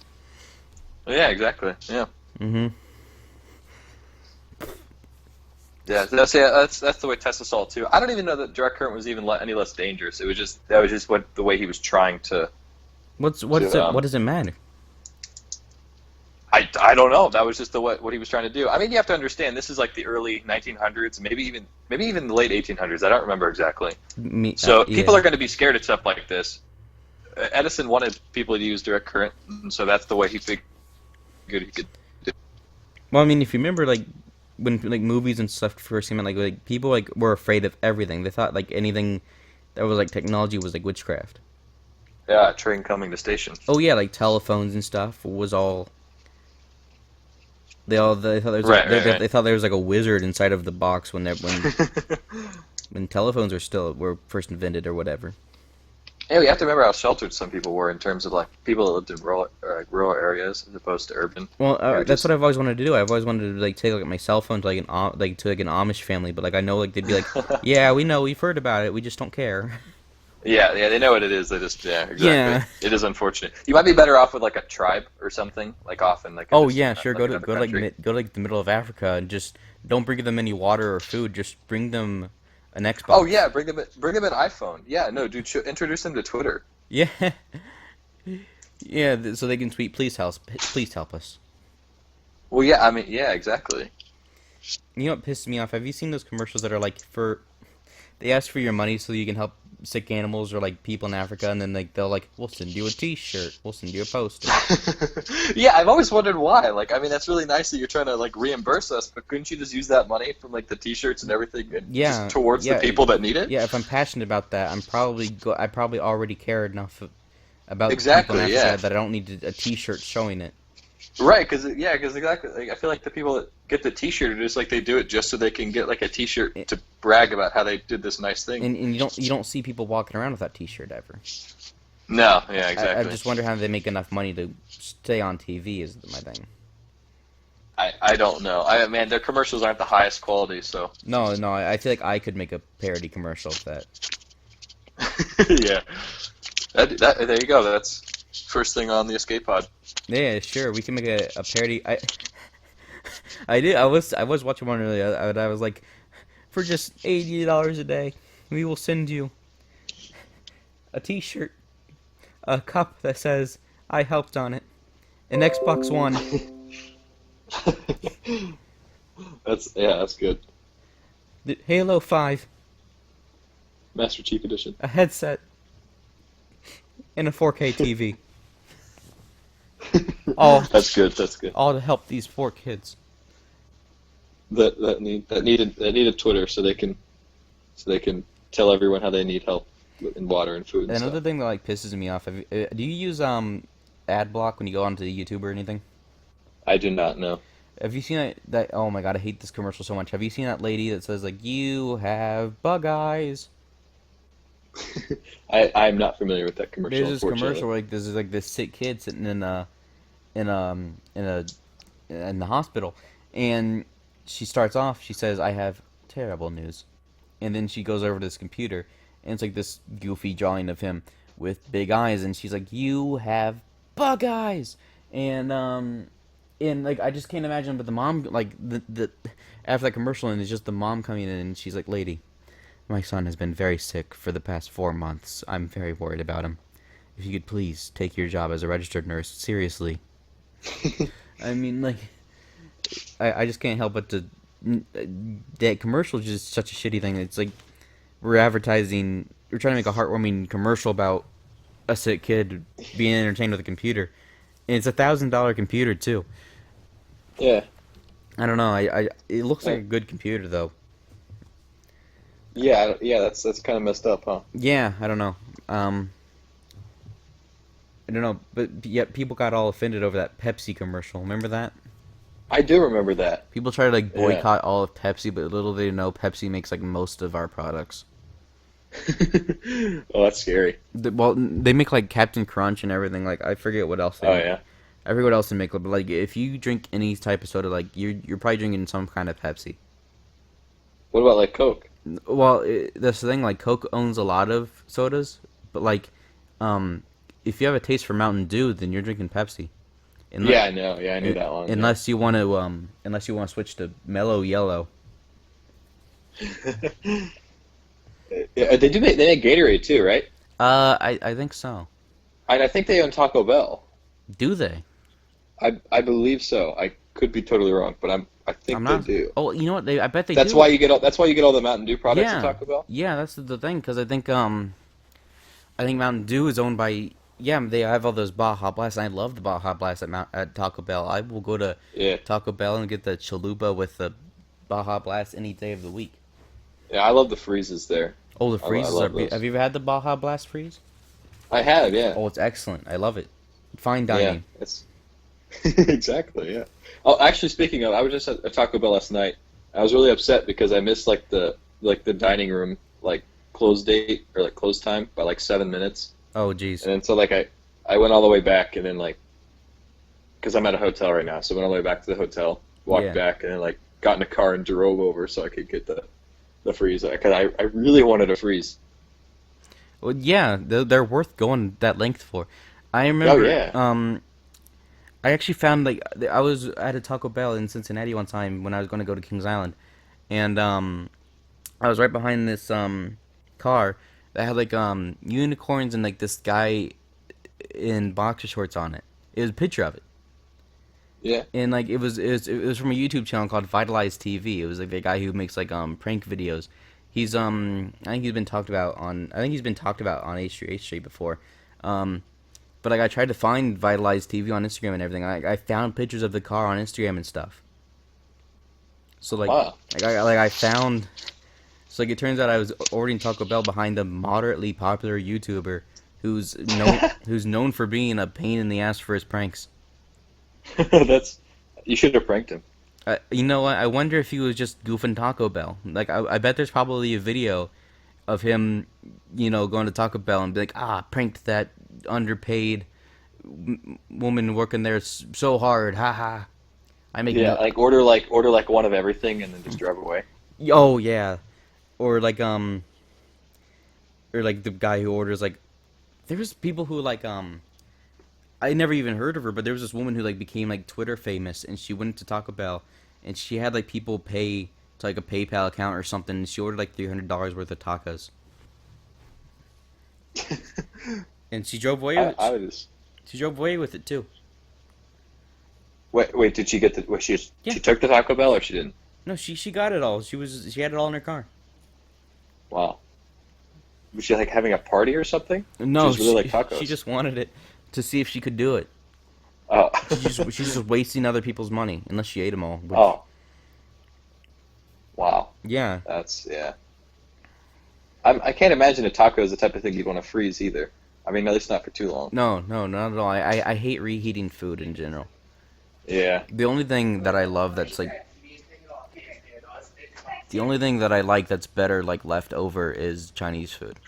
Yeah, exactly. Yeah. Mm-hmm. Yeah, that's the way Tesla saw it too. I don't even know that direct current was even any less dangerous. It was just the way he was trying to. What does it matter? I don't know. That was just what he was trying to do. I mean, you have to understand this is like the early 1900s, maybe even the late 1800s. I don't remember exactly. So people are going to be scared of stuff like this. Edison wanted people to use direct current, and so that's the way he figured he could. Well, I mean, if you remember, like when like movies and stuff first came out, like people like were afraid of everything. They thought like anything that was like technology was like witchcraft. Yeah, train coming to station. Oh yeah, like telephones and stuff was all. They thought there was Right. they thought there was like a wizard inside of the box when telephones were first invented or whatever. Yeah, you have to remember how sheltered some people were in terms of like people that lived in rural areas as opposed to urban. Well, They were that's just what I've always wanted to do. I've always wanted to like take like my cell phone to like an Amish family, but like I know like they'd be like, yeah, we know, we've heard about it, we just don't care. yeah, they know what it is. They just exactly. Yeah. It is unfortunate. You might be better off with like a tribe or something, like off in like Oh yeah, sure. like another Go to like country. go to like the middle of Africa and just don't bring them any water or food. Just bring them an Oh Xbox. yeah, bring them an iPhone. Yeah, no, dude, introduce them to Twitter. Yeah, yeah. So they can tweet, please help us. Well, yeah, I mean, yeah, exactly. You know what pisses me off? Have you seen those commercials that are like they ask for your money so you can help sick animals or like people in Africa, and then like they'll like, we'll send you a T-shirt, we'll send you a poster. Yeah, I've always wondered why. Like, I mean, that's really nice that you're trying to like reimburse us, but couldn't you just use that money from like the T-shirts and everything and Yeah, just towards the yeah, people that need it? yeah. If I'm passionate about that, I probably already care enough about Exactly, people in yeah. Africa that I don't need a T-shirt showing it. Right, because exactly. Like, I feel like the people that get the T-shirt are just like they do it just so they can get like a T-shirt to brag about how they did this nice thing. And you don't see people walking around with that T-shirt ever. No, yeah, I exactly. just wonder how they make enough money to stay on TV is my thing. I don't know. Man, their commercials aren't the highest quality, so No, I feel like I could make a parody commercial of that. yeah. There you go. That's first thing on the Escape Pod. Yeah, sure, we can make a parody. I was watching one earlier, and I was like, for just $80 a day, we will send you a T-shirt, a cup that says "I helped" on it, an Xbox One, That's good. the Halo 5, Master Chief Edition. a headset, and a 4K TV. All That's good. That's good. all to help these 4 kids. That needed Twitter so they can tell everyone how they need help in water and food and Another stuff. thing that like pisses me off. Do you use ad block when you go onto the YouTube or anything? I do not know. Have you seen that? Oh my god, I hate this commercial so much. Have you seen that lady that says like, "You have bug eyes"? I'm not familiar with that commercial. There's this Unfortunately. commercial where like there's like this sick kid sitting in the hospital, and she starts off. She says, "I have terrible news," and then she goes over to this computer, and it's like this goofy drawing of him with big eyes, and she's like, "You have bug eyes," and like I just can't imagine, but the mom like the after that commercial, and it's just the mom coming in, and she's like, "Lady, my son has been very sick for the past 4 months. I'm very worried about him. If you could please take your job as a registered nurse seriously." I mean, like, I just can't help but to. That commercial is just such a shitty thing. It's like we're trying to make a heartwarming commercial about a sick kid being entertained with a computer, and it's $1,000 computer too. Yeah. I don't know. It looks like a good computer though. Yeah. That's kind of messed up, huh? Yeah, I don't know. I don't know, but yet people got all offended over that Pepsi commercial. Remember that? I do remember that. People try to like boycott all of Pepsi, but little they know Pepsi makes like most of our products. Oh, that's scary. Well, they make like Captain Crunch and everything. Like I forget what else. Oh yeah. I forget what else they make. But like if you drink any type of soda, like you're probably drinking some kind of Pepsi. What about like Coke? Well, that's the thing. Like Coke owns a lot of sodas, but like, if you have a taste for Mountain Dew, then you're drinking Pepsi. Yeah, I know. Yeah, I knew that one. Unless you want to switch to Mellow Yellow. Yeah, they make Gatorade too, right? I think so. And I think they own Taco Bell. Do they? I believe so. I could be totally wrong, but I think I'm not. they do. Oh, you know what? I bet they That's do. why you get all the Mountain Dew products at Taco Bell. Yeah, that's the thing. Because I think Mountain Dew is owned by. Yeah, they have all those Baja Blasts. And I love the Baja Blast at Taco Bell. I will go to Taco Bell and get the chalupa with the Baja Blast any day of the week. Yeah, I love the freezes there. Oh, the freezes love are. those. Have you ever had the Baja Blast freeze? I have, yeah. Oh, it's excellent. I love it. Fine dining. Yeah, it's exactly, yeah. Oh, actually, speaking of, I was just at Taco Bell last night. I was really upset because I missed the dining room close date or close time by 7 minutes. Oh, jeez. And then so like I went all the way back, and then like because I'm at a hotel right now, so I went all the way back to the hotel, walked Yeah. back, and then like got in a car and drove over so I could get the freeze because I really wanted a freeze. Well, yeah, they're worth going that length for. I Oh remember, yeah, I actually found like I was at a Taco Bell in Cincinnati one time when I was going to go to Kings Island, and I was right behind this car that had like unicorns and like this guy in boxer shorts on it. It was a picture of it. yeah. And like it was from a YouTube channel called Vitalize TV. It was like the guy who makes like prank videos. He's I think he's been talked about on H3 Street before. Um but like I tried to find Vitalize TV on Instagram and everything. I found pictures of the car on Instagram and stuff. So Wow. I found, so like it turns out I was ordering Taco Bell behind a moderately popular YouTuber who's known who's known for being a pain in the ass for his pranks. That's you should have pranked him. You know what? I wonder if he was just goofing Taco Bell. Like, I bet there's probably a video of him, going to Taco Bell and be like, pranked that underpaid woman working there so hard. Ha ha. I make Yeah, no. order like one of everything and then just drive away. Oh, yeah. Or like the guy who orders, like, there's people who, like, I never even heard of her, but there was this woman who, like, became, like, Twitter famous, and she went to Taco Bell, and she had, like, people pay to, like, a PayPal account or something, and she ordered, like, $300 worth of tacos. And she drove away with I would just she drove away with it too. wait. Did she get the? Was Yeah. she took the Taco Bell or she didn't? No, she got it all. She had it all in her car. Wow. Was she like having a party or something? No, She really like tacos. she just wanted it to see if she could do it. Oh. She's just wasting other people's money unless she ate them all. Which, Oh. Wow. yeah. That's yeah. I can't imagine a taco is the type of thing you'd want to freeze either. I mean, at least not for too long. No, no, not at all. I hate reheating food in general. Yeah. The only thing that I love that's like the only thing that I like that's better like left over is Chinese food.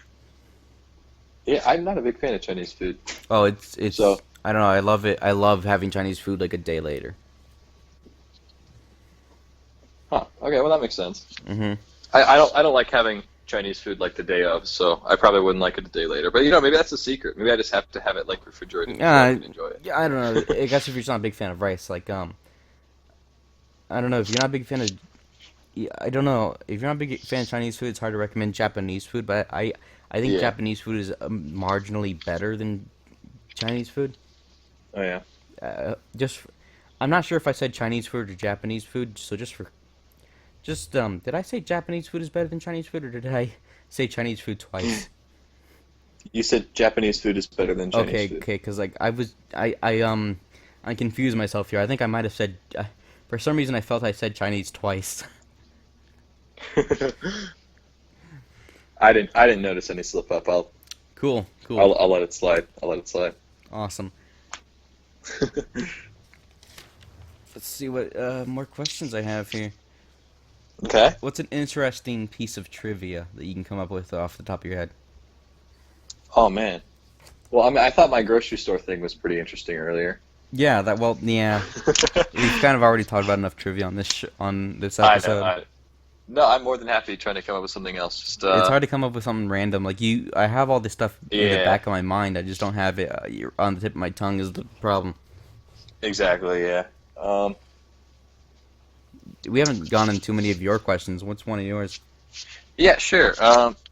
Yeah, I'm not a big fan of Chinese food. Oh, it's So I don't know. I love it. I love having Chinese food like a day later. huh. Okay, well that makes sense. Mhm. I don't like having Chinese food like the day of, so I probably wouldn't like it the day later. But maybe that's the secret. Maybe I just have to have it like refrigerated before I can enjoy it. Yeah, I don't know. I guess if you're just not a big fan of rice, like I don't know if you're not a big fan of. Yeah, I don't know if you're not a big fan of Chinese food. It's hard to recommend Japanese food, but I think Yeah. Japanese food is marginally better than Chinese food. Oh yeah. Just I'm not sure if I said Chinese food or Japanese food. So did I say Japanese food is better than Chinese food, or did I say Chinese food twice? You said Japanese food is better than Chinese Okay, food. okay, because like I confused myself here. I think I might have said for some reason I felt I said Chinese twice. I didn't notice any slip up. Cool, cool, I'll let it slide. I'll let it slide. awesome. Let's see what more questions I have here. Okay. What's an interesting piece of trivia that you can come up with off the top of your head? Oh man. Well, I mean, I thought my grocery store thing was pretty interesting earlier. Yeah, yeah. We've kind of already talked about enough trivia on this I episode. know. No, I'm more than happy trying to come up with something else. Just It's hard to come up with something random. Like I have all this stuff in the Yeah. back of my mind. I just don't have it on the tip of my tongue. Is the problem? exactly. Yeah. We haven't gone into too many of your questions. What's one of yours? Yeah. Sure.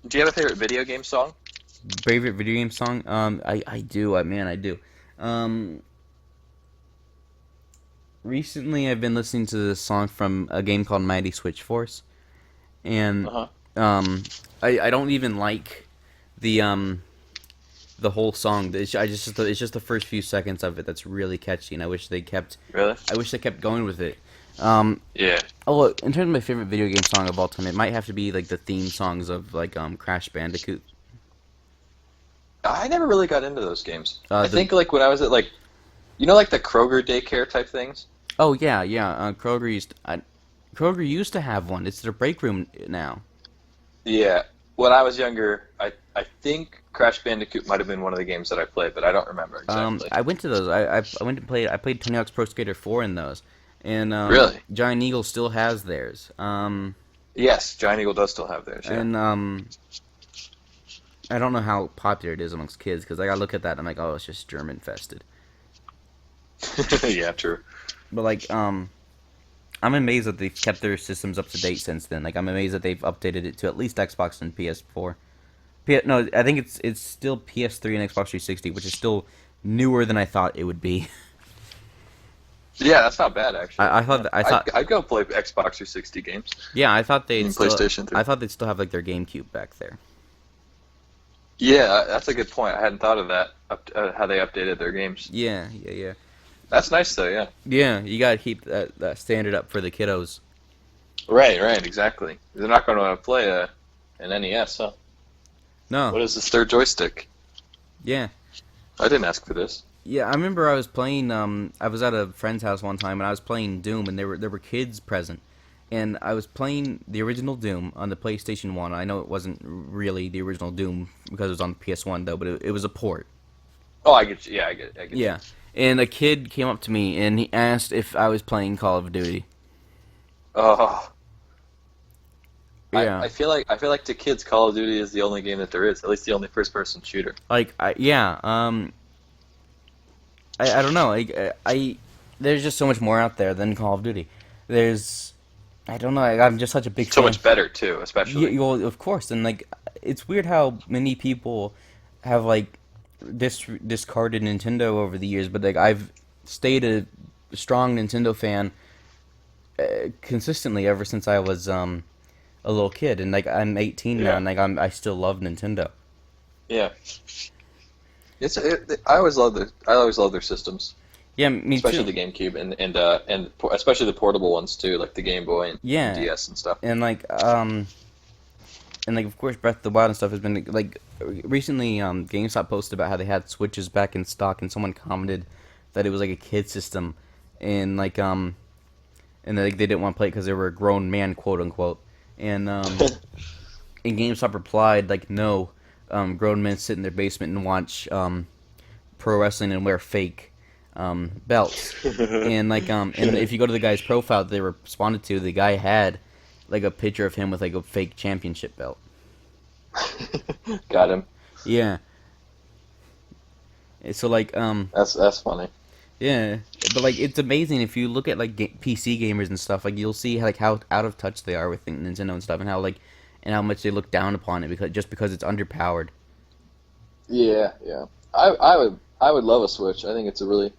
Do you have a favorite video game song? Favorite video game song? I do. Man, I do. Recently I've been listening to this song from a game called Mighty Switch Force, and Uh huh. I don't even like the whole song. It's just the first few seconds of it that's really catchy, and I wish they kept Really? going with it. Yeah. Oh, look, in terms of my favorite video game song of all time, it might have to be like the theme songs of like Crash Bandicoot. I never really got into those games. Uh, I the- think like when I was at like, like the Kroger daycare type things. Oh yeah, yeah. Kroger used to have one. It's their break room now. Yeah. When I was younger, I I think Crash Bandicoot might have been one of the games that I played, but I don't remember exactly. I went to those. I went to play. I played Tony Hawk's Pro Skater 4 in those, and Really? Giant Eagle still has theirs. Yes, Giant Eagle does still have theirs. Yeah. And I don't know how popular it is amongst kids because like I look at that and I'm like, oh, it's just germ infested. Yeah, true. But like I'm amazed that they've kept their systems up to date since then. Like I'm amazed that they've updated it to at least Xbox and PS4. No, I think it's still PS3 and Xbox 360, which is still newer than I thought it would be. Yeah, that's not bad actually. I thought Yeah. I thought I'd go play Xbox 360 games. yeah, I thought they'd And still, PlayStation 3. I thought they'd still have like their GameCube back there. Yeah, that's a good point. I hadn't thought of that. How they updated their games. Yeah. That's nice though. Yeah. Yeah, you gotta keep that standard up for the kiddos. Right. Exactly. They're not going to want to play an NES, huh? No. What is this third joystick? Yeah. I didn't ask for this. Yeah, I remember I was playing. I was at a friend's house one time, and I was playing Doom, and there were kids present, and I was playing the original Doom on the PlayStation 1. I know it wasn't really the original Doom because it was on the PS1 though, but it was a port. Oh, I get you. Yeah, I get you. Yeah, and a kid came up to me and he asked if I was playing Call of Duty. Oh. Yeah, I feel like to kids, Call of Duty is the only game that there is. At least the only first-person shooter. I don't know. I there's just so much more out there than Call of Duty. I don't know. I'm just such a big So fan. much better too, especially. Yeah, well, of course, and like it's weird how many people have like discarded Nintendo over the years, but like I've stayed a strong Nintendo fan consistently ever since I was a little kid, and like I'm 18 now, Yeah. and like I still love Nintendo. Yeah. I always love their systems, Yeah, me especially too. the GameCube and especially the portable ones too, like the Game Boy and Yeah. DS and stuff. And like of course Breath of the Wild and stuff has been like recently GameStop posted about how they had Switches back in stock, and someone commented that it was like a kid system, and like they didn't want to play it because they were a grown man, quote unquote. And and GameStop replied like, no, grown men sit in their basement and watch pro wrestling and wear fake belts. And and if you go to the guy's profile that they responded to, the guy had like a picture of him with like a fake championship belt. Got him. Yeah. So like That's funny. yeah, but like it's amazing if you look at like PC gamers and stuff. Like you'll see like how out of touch they are with Nintendo and stuff, and how much they look down upon it because it's underpowered. Yeah. I would love a Switch. I think it's a really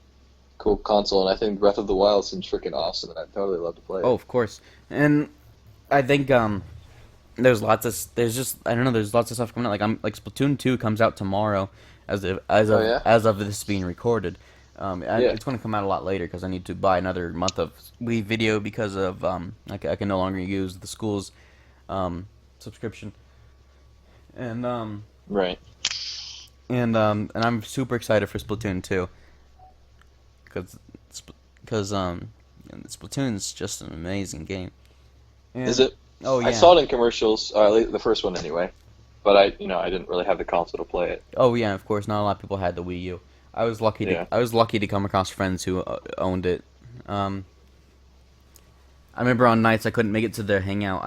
cool console, and I think Breath of the Wild seems freaking awesome, and I'd totally love to play it. Oh, of course. And I think there's lots of there's lots of stuff coming out. Like Splatoon 2 comes out tomorrow as yeah? of this being recorded. It's going to come out a lot later because I need to buy another month of Wii Video because of I can no longer use the school's subscription. And Right. and I'm super excited for Splatoon 2 because Splatoon's just an amazing game. And, Is it? Oh yeah. I saw it in commercials, the first one anyway, but I didn't really have the console to play it. Oh yeah, of course. Not a lot of people had the Wii U. I was lucky Yeah. to come across friends who owned it. I remember on nights I couldn't make it to their hangout.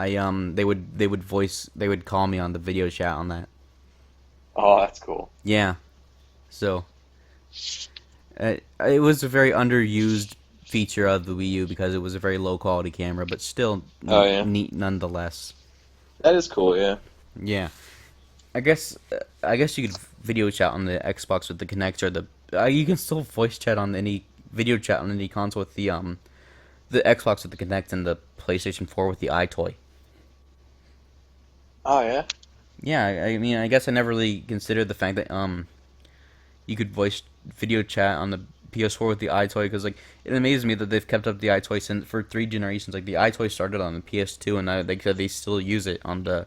They would call me on the video chat on that. Oh, that's cool. Yeah. So it was a very underused feature of the Wii U because it was a very low quality camera, but still Oh, yeah? neat nonetheless. That is cool, yeah. Yeah. I guess you could video chat on the Xbox with the Kinect or the you can still voice chat on any video chat on any console with the Xbox with the Kinect and the PlayStation 4 with the iToy. Oh, yeah? Yeah, I mean, I guess I never really considered the fact that you could voice video chat on the PS4 with the iToy because like it amazes me that they've kept up the iToy for 3 generations. Like the iToy started on the PS2 and they still use it on the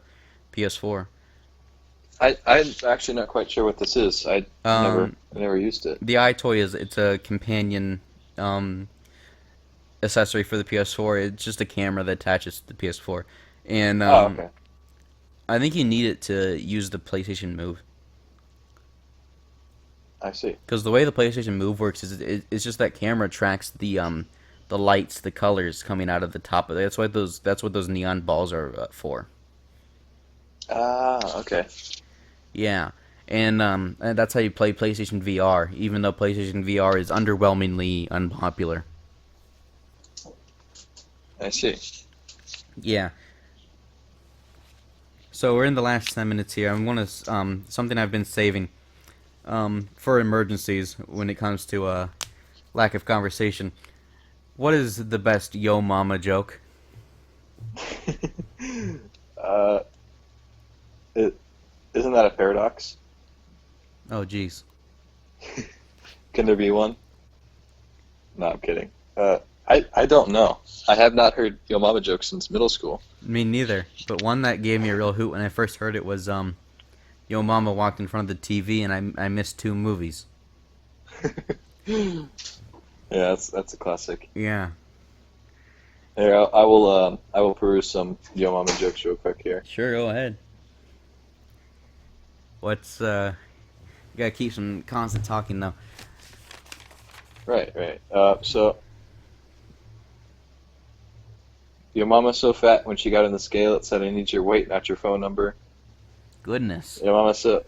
PS4. I'm actually not quite sure what this is. I never used it. The iToy it's a companion accessory for the PS4. It's just a camera that attaches to the PS4, and Oh, okay. I think you need it to use the PlayStation Move. I see. Because the way the PlayStation Move works is it's just that camera tracks the lights, the colors coming out of the top of it. That's what those neon balls are for. Ah, okay. Yeah, and that's how you play PlayStation VR. Even though PlayStation VR is underwhelmingly unpopular. I see. Yeah. So we're in the last 10 minutes here. I'm gonna something I've been saving for emergencies when it comes to lack of conversation. What is the best yo mama joke? uh, isn't that a paradox? Oh jeez. Can there be one? No, I'm kidding. I don't know. I have not heard Yo Mama jokes since middle school. Me neither. But one that gave me a real hoot when I first heard it was yo mama walked in front of the TV and I missed 2 movies. Yeah, that's a classic. Yeah. Here, I will peruse some Yo Mama jokes real quick here. Sure, go ahead. What's you gotta keep some constant talking though. Right. So your mama's so fat when she got on the scale it said I need your weight, not your phone number. Goodness. Your mama's so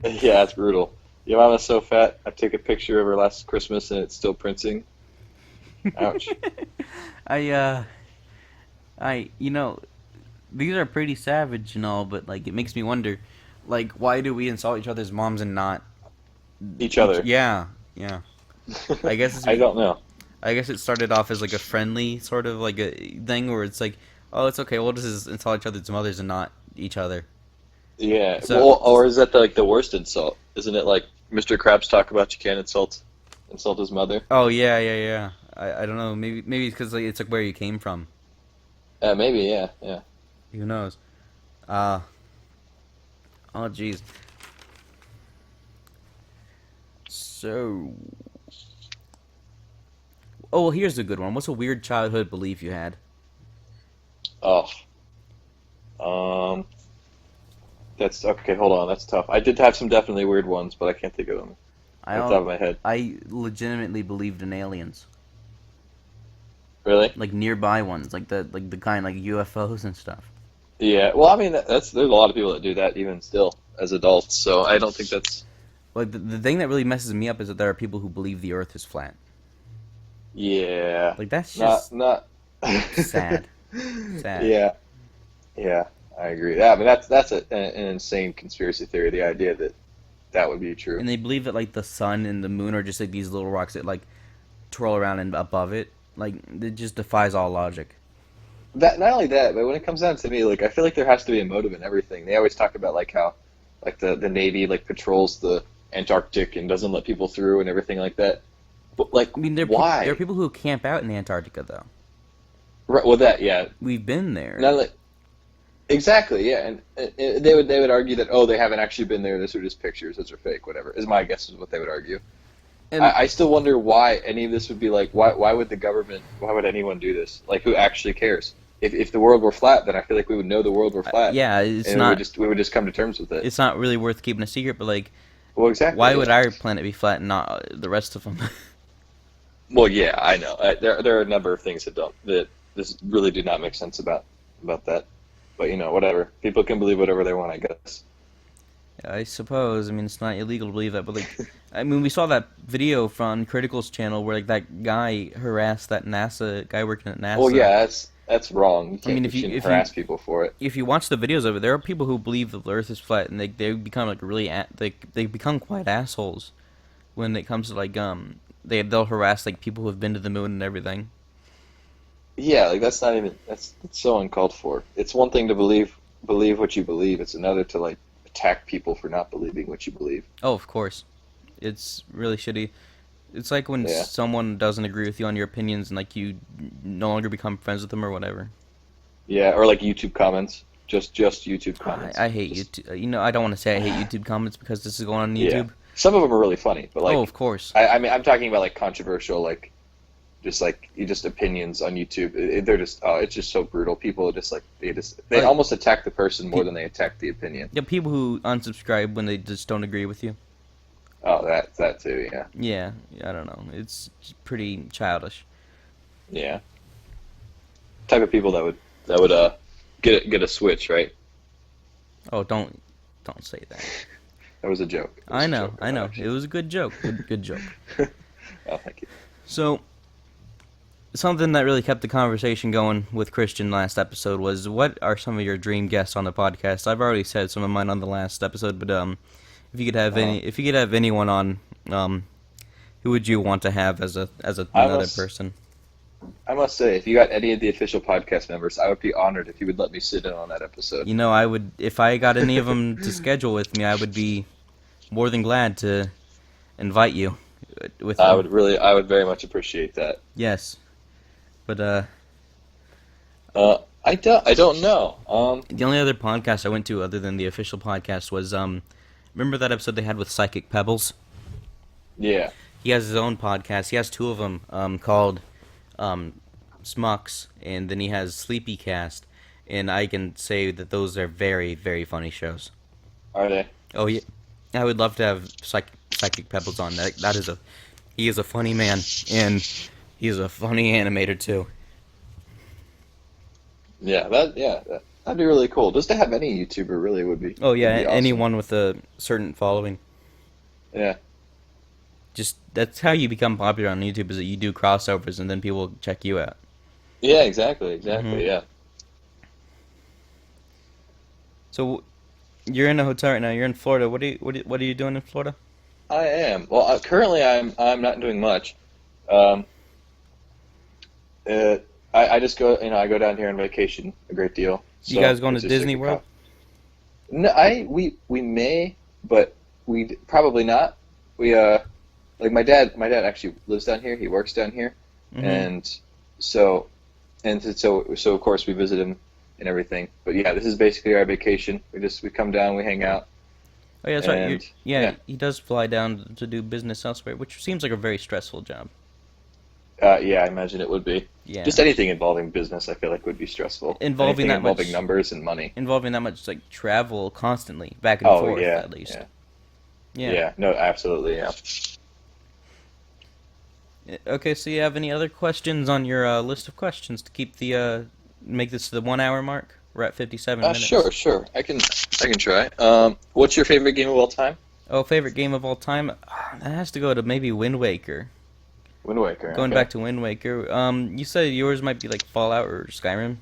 yeah, it's brutal. Your mama's so fat I took a picture of her last Christmas and it's still printing. Ouch. You know, these are pretty savage and all, but like it makes me wonder, like why do we insult each other's moms and not Each other. Yeah. I guess I don't know. I guess it started off as like a friendly sort of like a thing where it's like, oh, it's okay, we'll just insult each other's mothers and not each other. Yeah. So- Well, or is that the worst insult? Isn't it like Mr. Krabs talk about you can't insult his mother? Oh yeah. I don't know. Maybe it's because like, it's like where you came from. Maybe. Yeah. Who knows? Oh jeez. So. Oh well, here's a good one. What's a weird childhood belief you had? Oh. That's okay. Hold on. That's tough. I did have some definitely weird ones, but I can't think of them I off the top of my head. I legitimately believed in aliens, Really? like nearby ones, like the kind like UFOs and stuff. Yeah. Well, I mean, there's a lot of people that do that even still as adults. So I don't think that's. Like the thing that really messes me up is that there are people who believe the Earth is flat. Yeah. Like that's just Not. sad. Sad. Yeah. I agree. Yeah, I mean that's an insane conspiracy theory. The idea that would be true. And they believe that like the sun and the moon are just like these little rocks that like twirl around and above it. Like it just defies all logic. That not only that, but when it comes down to me, like I feel like there has to be a motive in everything. They always talk about like how, like the Navy like patrols the Antarctic and doesn't let people through and everything like that. But like, I mean, why? There are people who camp out in Antarctica though. Right. Well, yeah. We've been there. Not like, exactly. Yeah, and they would argue that they haven't actually been there. Those are just pictures. Those are fake. Whatever is my guess is what they would argue. And I still wonder why any of this would be like. Why would the government? Why would anyone do this? Like, who actually cares? If the world were flat, then I feel like we would know the world were flat. yeah, it's and not. we would just come to terms with it. It's not really worth keeping a secret, but like, Well, exactly. why would our planet be flat and not the rest of them? Well, yeah, I know. There are a number of things that this really do not make sense about that. But whatever. People can believe whatever they want, I guess. I suppose. I mean, it's not illegal to believe that, but like, I mean, we saw that video from Critical's channel where like that guy harassed that NASA guy working at NASA. Well, yeah, that's wrong. You can't, mean, you shouldn't harass people for it. If you watch the videos of it, there are people who believe the Earth is flat, and they become like really they become quite assholes when it comes to like they'll harass like people who have been to the moon and everything. Yeah, like that's so uncalled for. It's one thing to believe what you believe. It's another to like attack people for not believing what you believe. Oh, of course, it's really shitty. It's like when Yeah. someone doesn't agree with you on your opinions and like you no longer become friends with them or whatever. Yeah, or like YouTube comments. Just YouTube comments. I hate YouTube. I don't want to say I hate YouTube comments because this is going on Yeah. YouTube. Some of them are really funny, but like Oh, of course. I mean, I'm talking about like controversial, like just like just opinions on YouTube. They're just it's just so brutal. People are just like they Like- almost attack the person more than they attack the opinion. Yeah, people who unsubscribe when they just don't agree with you. Oh, that too. Yeah, Yeah, I don't know. It's pretty childish. yeah. Type of people that would get a Switch, right? Oh, don't say that. That was a joke. It was I a know, joke, I know. actually. It was a good joke. Good joke. Oh, thank you. So, something that really kept the conversation going with Christian last episode was, what are some of your dream guests on the podcast? I've already said some of mine on the last episode, but if you could have anyone on, who would you want to have as another person? I must say, if you got any of the official podcast members, I would be honored if you would let me sit in on that episode. You know, I would, if I got any of them to schedule with me, I would be more than glad to invite you. With I them. would very much appreciate that. Yes, but I don't know. the only other podcast I went to other than the official podcast was remember that episode they had with Psychic Pebbles? Yeah. He has his own podcast. He has two of them called Smucks, and then he has Sleepy Cast, and I can say that those are very, very funny shows. Are they? Oh yeah, I would love to have Psychic Pebbles on. He is a funny man, and he's a funny animator too. Yeah. That'd be really cool. Just to have any YouTuber really would be. Oh yeah, would be awesome. anyone with a certain following. Yeah. Just that's how you become popular on YouTube, is that you do crossovers and then people check you out. Yeah. Exactly. Mhm. Yeah. So you're in a hotel right now. You're in Florida. What are you doing in Florida? I am. Well, currently I'm not doing much. I just go, I go down here on vacation a great deal. You guys going to it's just Disney like a World? No, we may, but we probably not. We like my dad actually lives down here. He works down here, Mhm. and so of course we visit him and everything. But yeah, this is basically our vacation. We come down, we hang out. Oh yeah, that's right. and, Yeah, he does fly down to do business elsewhere, which seems like a very stressful job. Yeah, I imagine it would be. Yeah, Just anything involving busining, I feel like would be stressful. Involving Anything that involving much- numbers and money. involving that much like travel constantly back and Oh forth yeah, at least. yeah. Yeah. No, absolutely, yeah. Okay, so you have any other questions on your list of questions to keep the make this the 1 hour mark? We're at 57 minutes. Sure. I can try. What's your favorite game of all time? Oh, favorite game of all time? That has to go to maybe Wind Waker. Wind Waker. Going okay. back to Wind Waker, you said yours might be like Fallout or Skyrim.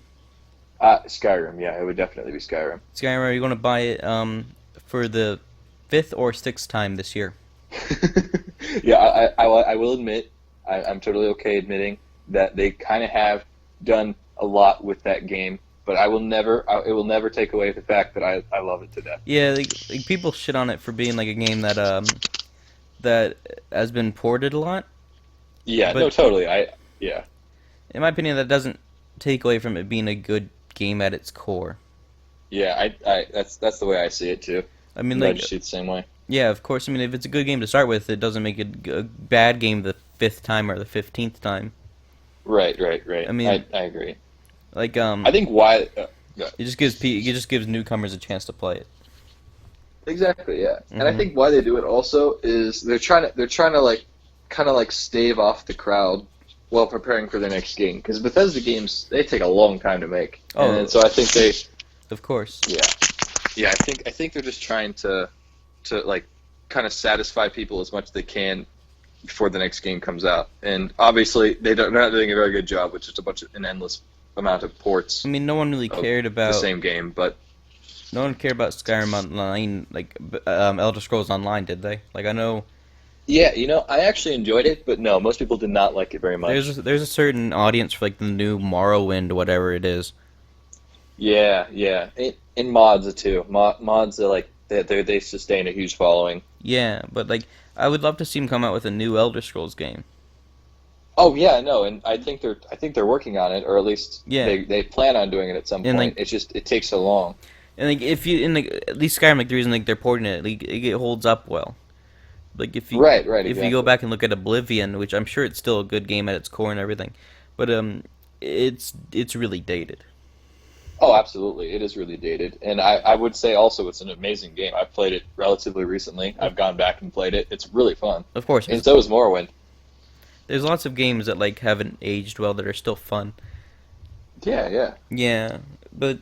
Skyrim. Yeah, it would definitely be Skyrim. Skyrim, are you going to buy it for the 5th or 6th time this year? Yeah, I will admit, I'm totally okay admitting that they kind of have done a lot with that game, but it will never take away the fact that I love it to death. Yeah, like people shit on it for being like a game that that has been ported a lot. Yeah, But- no, totally. Yeah. In my opinion, that doesn't take away from it being a good game at its core. Yeah, that's the way I see it too. I mean, I like, just see it the same way. yeah, of course. I mean, if it's a good game to start with, it doesn't make it a bad game the 5th time or the 15th time. Right. I mean- I agree. Like, I think why. it just gives newcomers a chance to play it. Exactly, yeah. And I Mhm. think why they do it also is they're trying to like kind of like stave off the crowd while preparing for their next game, because Bethesda games, they take a long time to make. Oh. And so I think they Of course. yeah, I think they're just trying to like kind of satisfy people as much as they can before the next game comes out. And obviously they're not doing a very good job with just an endless amount of ports I mean, no one really of cared the about same game, but no one cared about Skyrim Online, like Elder Scrolls Online, did they? Like, I know yeah, I actually enjoyed it, but no, most people did not like it very much. there's a certain audience for like the new Morrowind, whatever it is. Yeah. In mods too. Mods are like they sustain a huge following. Yeah, but like I would love to see them come out with a new Elder Scrolls game. Oh yeah, no, and I think they're working on it, or at least Yeah. they plan on doing it at some And, point. like- It's just it takes so long. And like if you in like at least Skyrim, like the reason like they're porting it, like it holds up well. Like Right, right, if you go exactly. back and look at Oblivion, which I'm sure it's still a good game at its core and everything, but it's really dated. Oh, absolutely. It is really dated. And I would say also it's an amazing game. I've played it relatively recently. Of, I've gone back and played it. It's really fun. of course, And so is Morrowind. there's lots of games that like haven't aged well that are still fun. Yeah, yeah. Yeah, but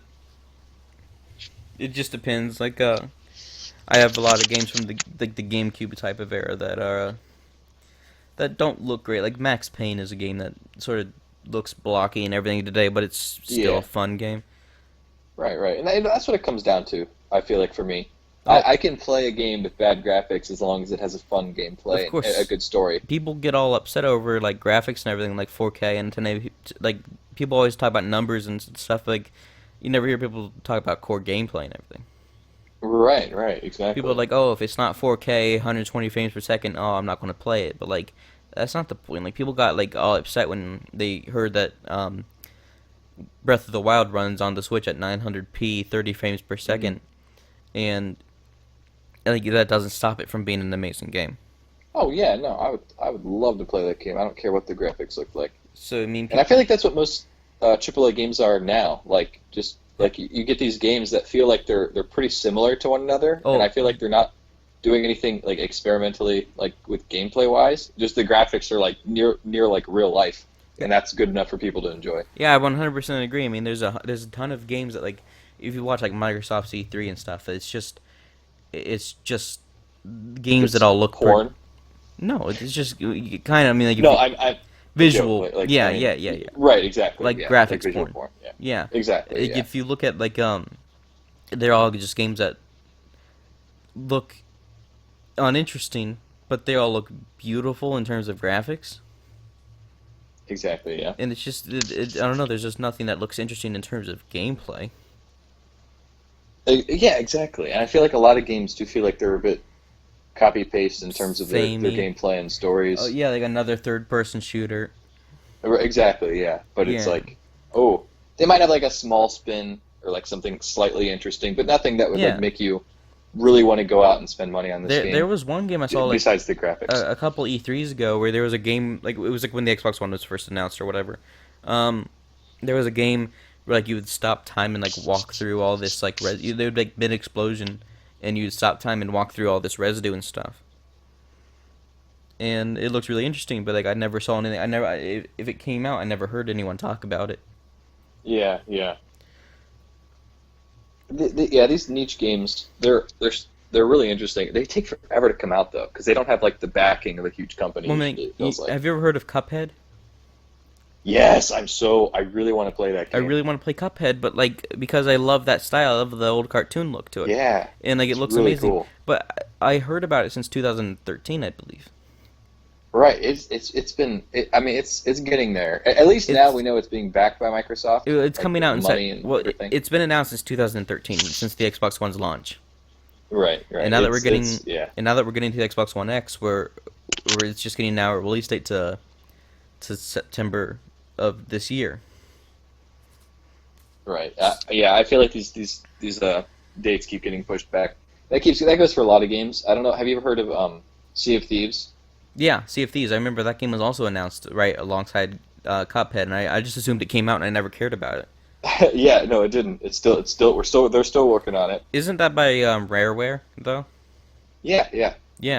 it just depends. Like I have a lot of games from the GameCube type of era that are that don't look great. Like Max Payne is a game that sort of looks blocky and everything today, but it's still a Yeah. fun game. Right, right. And that's what it comes down to, I feel like for me. Oh, I can play a game with bad graphics as long as it has a fun of gameplay and a course, good story. people get all upset over like graphics and everything, like 4K and 1080. Like people always talk about numbers and stuff. Like you never hear people talk about core gameplay and everything. Right, right, People are exactly. like, oh, if it's not 4K, 120 frames per second, oh, I'm not going to play it. But like, that's not the point. Like people got like all upset when they heard that Breath of the Wild runs on the Switch at 900p, 30 frames per Hmm. second, and like that doesn't stop it from being an amazing game. Oh yeah, no, I would love to play that game. I don't care what the graphics look like. So I mean, And I feel like that's what most AAA games are now. Like just like you get these games that feel like they're pretty similar to one another, and oh I feel like they're not doing anything like experimentally like with gameplay wise. Just the graphics are like near like real life, and that's good enough for people to enjoy. yeah, I 100% agree. I mean, there's a ton of games that like if you watch like Microsoft's E3 and stuff, it's just games that It's all look pretty. porn. No, it's just kind of. I mean, like if No, you I'm a joke. visual, I yeah, mean, yeah, yeah, yeah, right, exactly. like Yeah, like graphics visual porn. porn. Yeah, Yeah, exactly. like Yeah, if you look at like they're all just games that look uninteresting, but they all look beautiful in terms of graphics. exactly. Yeah. And it's just I don't know. There's just nothing that looks interesting in terms of gameplay. Yeah, exactly. And I feel like a lot of games do feel like they're a bit copy paste in terms of their Samey. gameplay and Oh stories. yeah, like another third-person shooter. Exactly, yeah. But it's Yeah, like, oh, they might have like a small spin or like something slightly interesting, but nothing that would like yeah. make you really want to go out and spend money on this There game was one game I saw like besides the graphics. a couple E3s ago where there was a game like it was like when the Xbox One was first announced or whatever. Um, there was a game where like you would stop time and like walk through all this like there would like mid explosion, and you'd stop time and walk through all this residue and stuff. And it looked really interesting, but like I never saw anything. If it came out, I never heard anyone talk about it. Yeah, yeah. Yeah, these niche games, they're really interesting. They take forever to come out though, because they don't have like the backing of a huge company Well, I mean, usually, it feels like. have you ever heard of Cuphead? Yes, I really want to play that I game. really want to play Cuphead, but like because I love that style of the old cartoon look to it, Yeah, and like it it's looks really amazing. cool. But I heard about it since 2013, I believe. Right, it's been I mean it's getting there. At least now we It's know it's being backed by Microsoft, it's like coming with out in money and well, everything. it's been announced since 2013, since the Xbox One's launch. Right, And right. now that we're It's getting, yeah. and now that we're getting to the Xbox One X, where it's just getting now a release date to September of this year. Right. Yeah, I feel like these dates keep getting pushed back. That goes for a lot of games. I don't know. Have you ever heard of Sea of Thieves? Yeah, Sea of Thieves. I remember that game was also announced right alongside Cuphead, and I just assumed it came out and I never cared about it. Yeah, no, it didn't. They're still working on it. Isn't that by Rareware though? Yeah, yeah,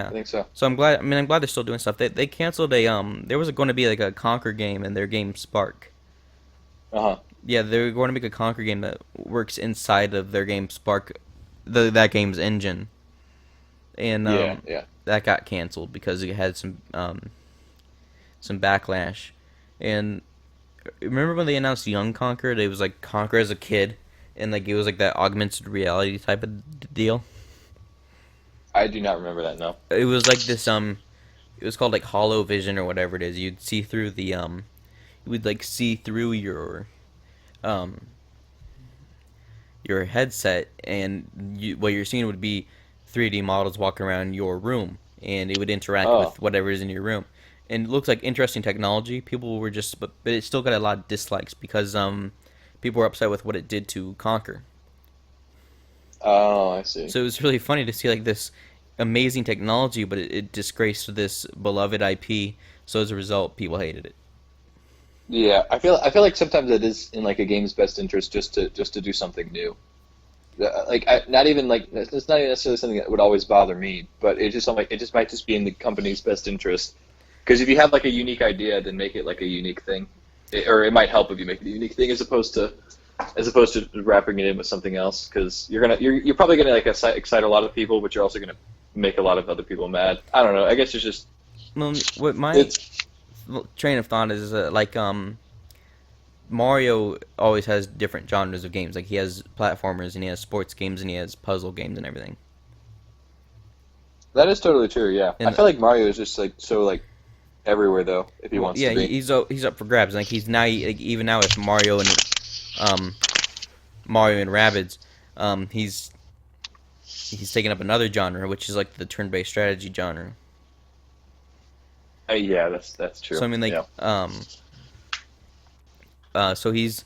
I Yeah. think so. So I'm glad. I mean, I'm glad they're still doing stuff. They canceled a there was going to be like a Conquer game in their game Spark. Uh-huh. Yeah, they're going to make a Conquer game that works inside of their game Spark, that game's engine, and Yeah, yeah. that got canceled because it had some backlash. And remember when they announced Young Conquer? It was like Conquer as a kid, and like it was like that augmented reality type of deal. I do not remember that, no. It was like this it was called like Hollow Vision or whatever it is. You would like see through um your headset, and what you're seeing would be 3D models walking around your room, and it would interact Oh, with whatever is in your room. And it looks like interesting technology. People were just, but it still got a lot of dislikes because people were upset with what it did to Conquer. oh, I see. So it was really funny to see like this amazing technology, but it disgraced this beloved IP. So as a result, people hated it. Yeah, I feel like sometimes it is in like a game's best interest just to do something new. Not even like it's not even necessarily something that would always bother me, but it just it just might just be in the company's best interest. Because if you have like a unique idea, then make it like a unique thing, or it might help if you make it a unique thing as opposed to wrapping it in with something else. Because you're probably gonna like excite a lot of people, but you're also gonna make a lot of other people mad. I don't know. I guess it's just Well, what my it's train of thought is Mario always has different genres of games. Like he has platformers and he has sports games and he has puzzle games and everything. that is totally true. Yeah, I And feel like Mario is just like so like everywhere though if he well, wants yeah, to be. he's up for grabs. Like he's now like, even now with um Mario and Rabbids, he's taking up another genre, which is like the turn-based strategy genre. Yeah, that's true. So I mean, like, Yeah. so he's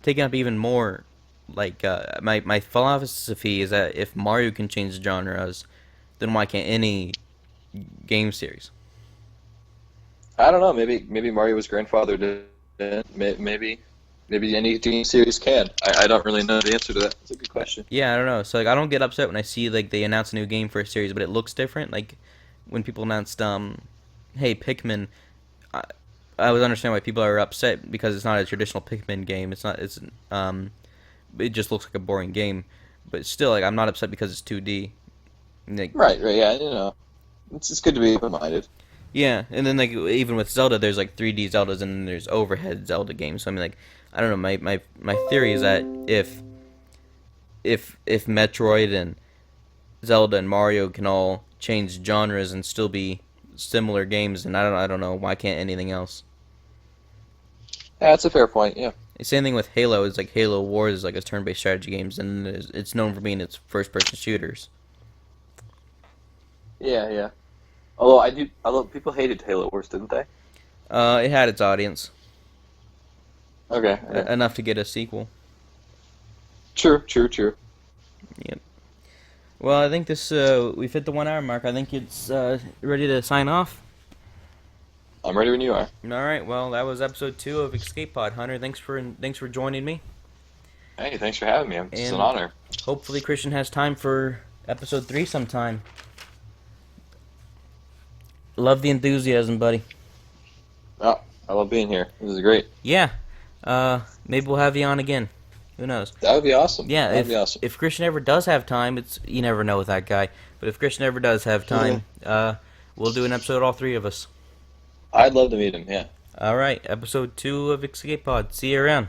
taking up even more. Like, my philosophy is that if Mario can change genres, then why can't any game series? I don't know. Maybe Mario was grandfathered in. Maybe any game series can. I don't really know the answer to that. It's a good question. Yeah, I don't know. So like, I don't get upset when I see like they announce a new game for a series, but it looks different. Like when people announced, hey, Pikmin. I, I was understand why people are upset because it's not a traditional Pikmin game. It's not. It just looks like a boring game. But still, like, I'm not upset because it's 2D. Like, Right. Yeah, it's good to be open-minded. yeah, and then like even with Zelda, there's like 3D Zeldas and then there's overhead Zelda games. So I mean, like, I don't know. My theory is that if Metroid and Zelda and Mario can all change genres and still be similar games, and I don't know why can't anything else. Yeah, that's a fair point. Yeah. Same thing with Halo. Is like Halo Wars is like a turn-based strategy games, and it's known for being its first-person shooters. Yeah. Although people hated Halo Wars, didn't they? It had its audience Okay. Yeah. enough to get a sequel. True. Yep. Well, I think this we've hit the 1 hour mark. I think it's ready to sign off. I'm ready when you are. All right. Well, that was episode 2 of Escape Pod. Hunter, thanks for joining me. Hey, thanks for having me. It's an And honor. hopefully Christian has time for episode 3 sometime. Love the enthusiasm, buddy. Oh, I love being here. This is great. Yeah. Maybe we'll have you on again. Who knows? That would be awesome. Yeah, That'd be awesome. if Christian ever does have time, you never know with that guy. But if Christian ever does have time, we'll do an episode all 3 of us. I'd love to meet him. Yeah. All right, episode 2 of Escape Pod. See you around.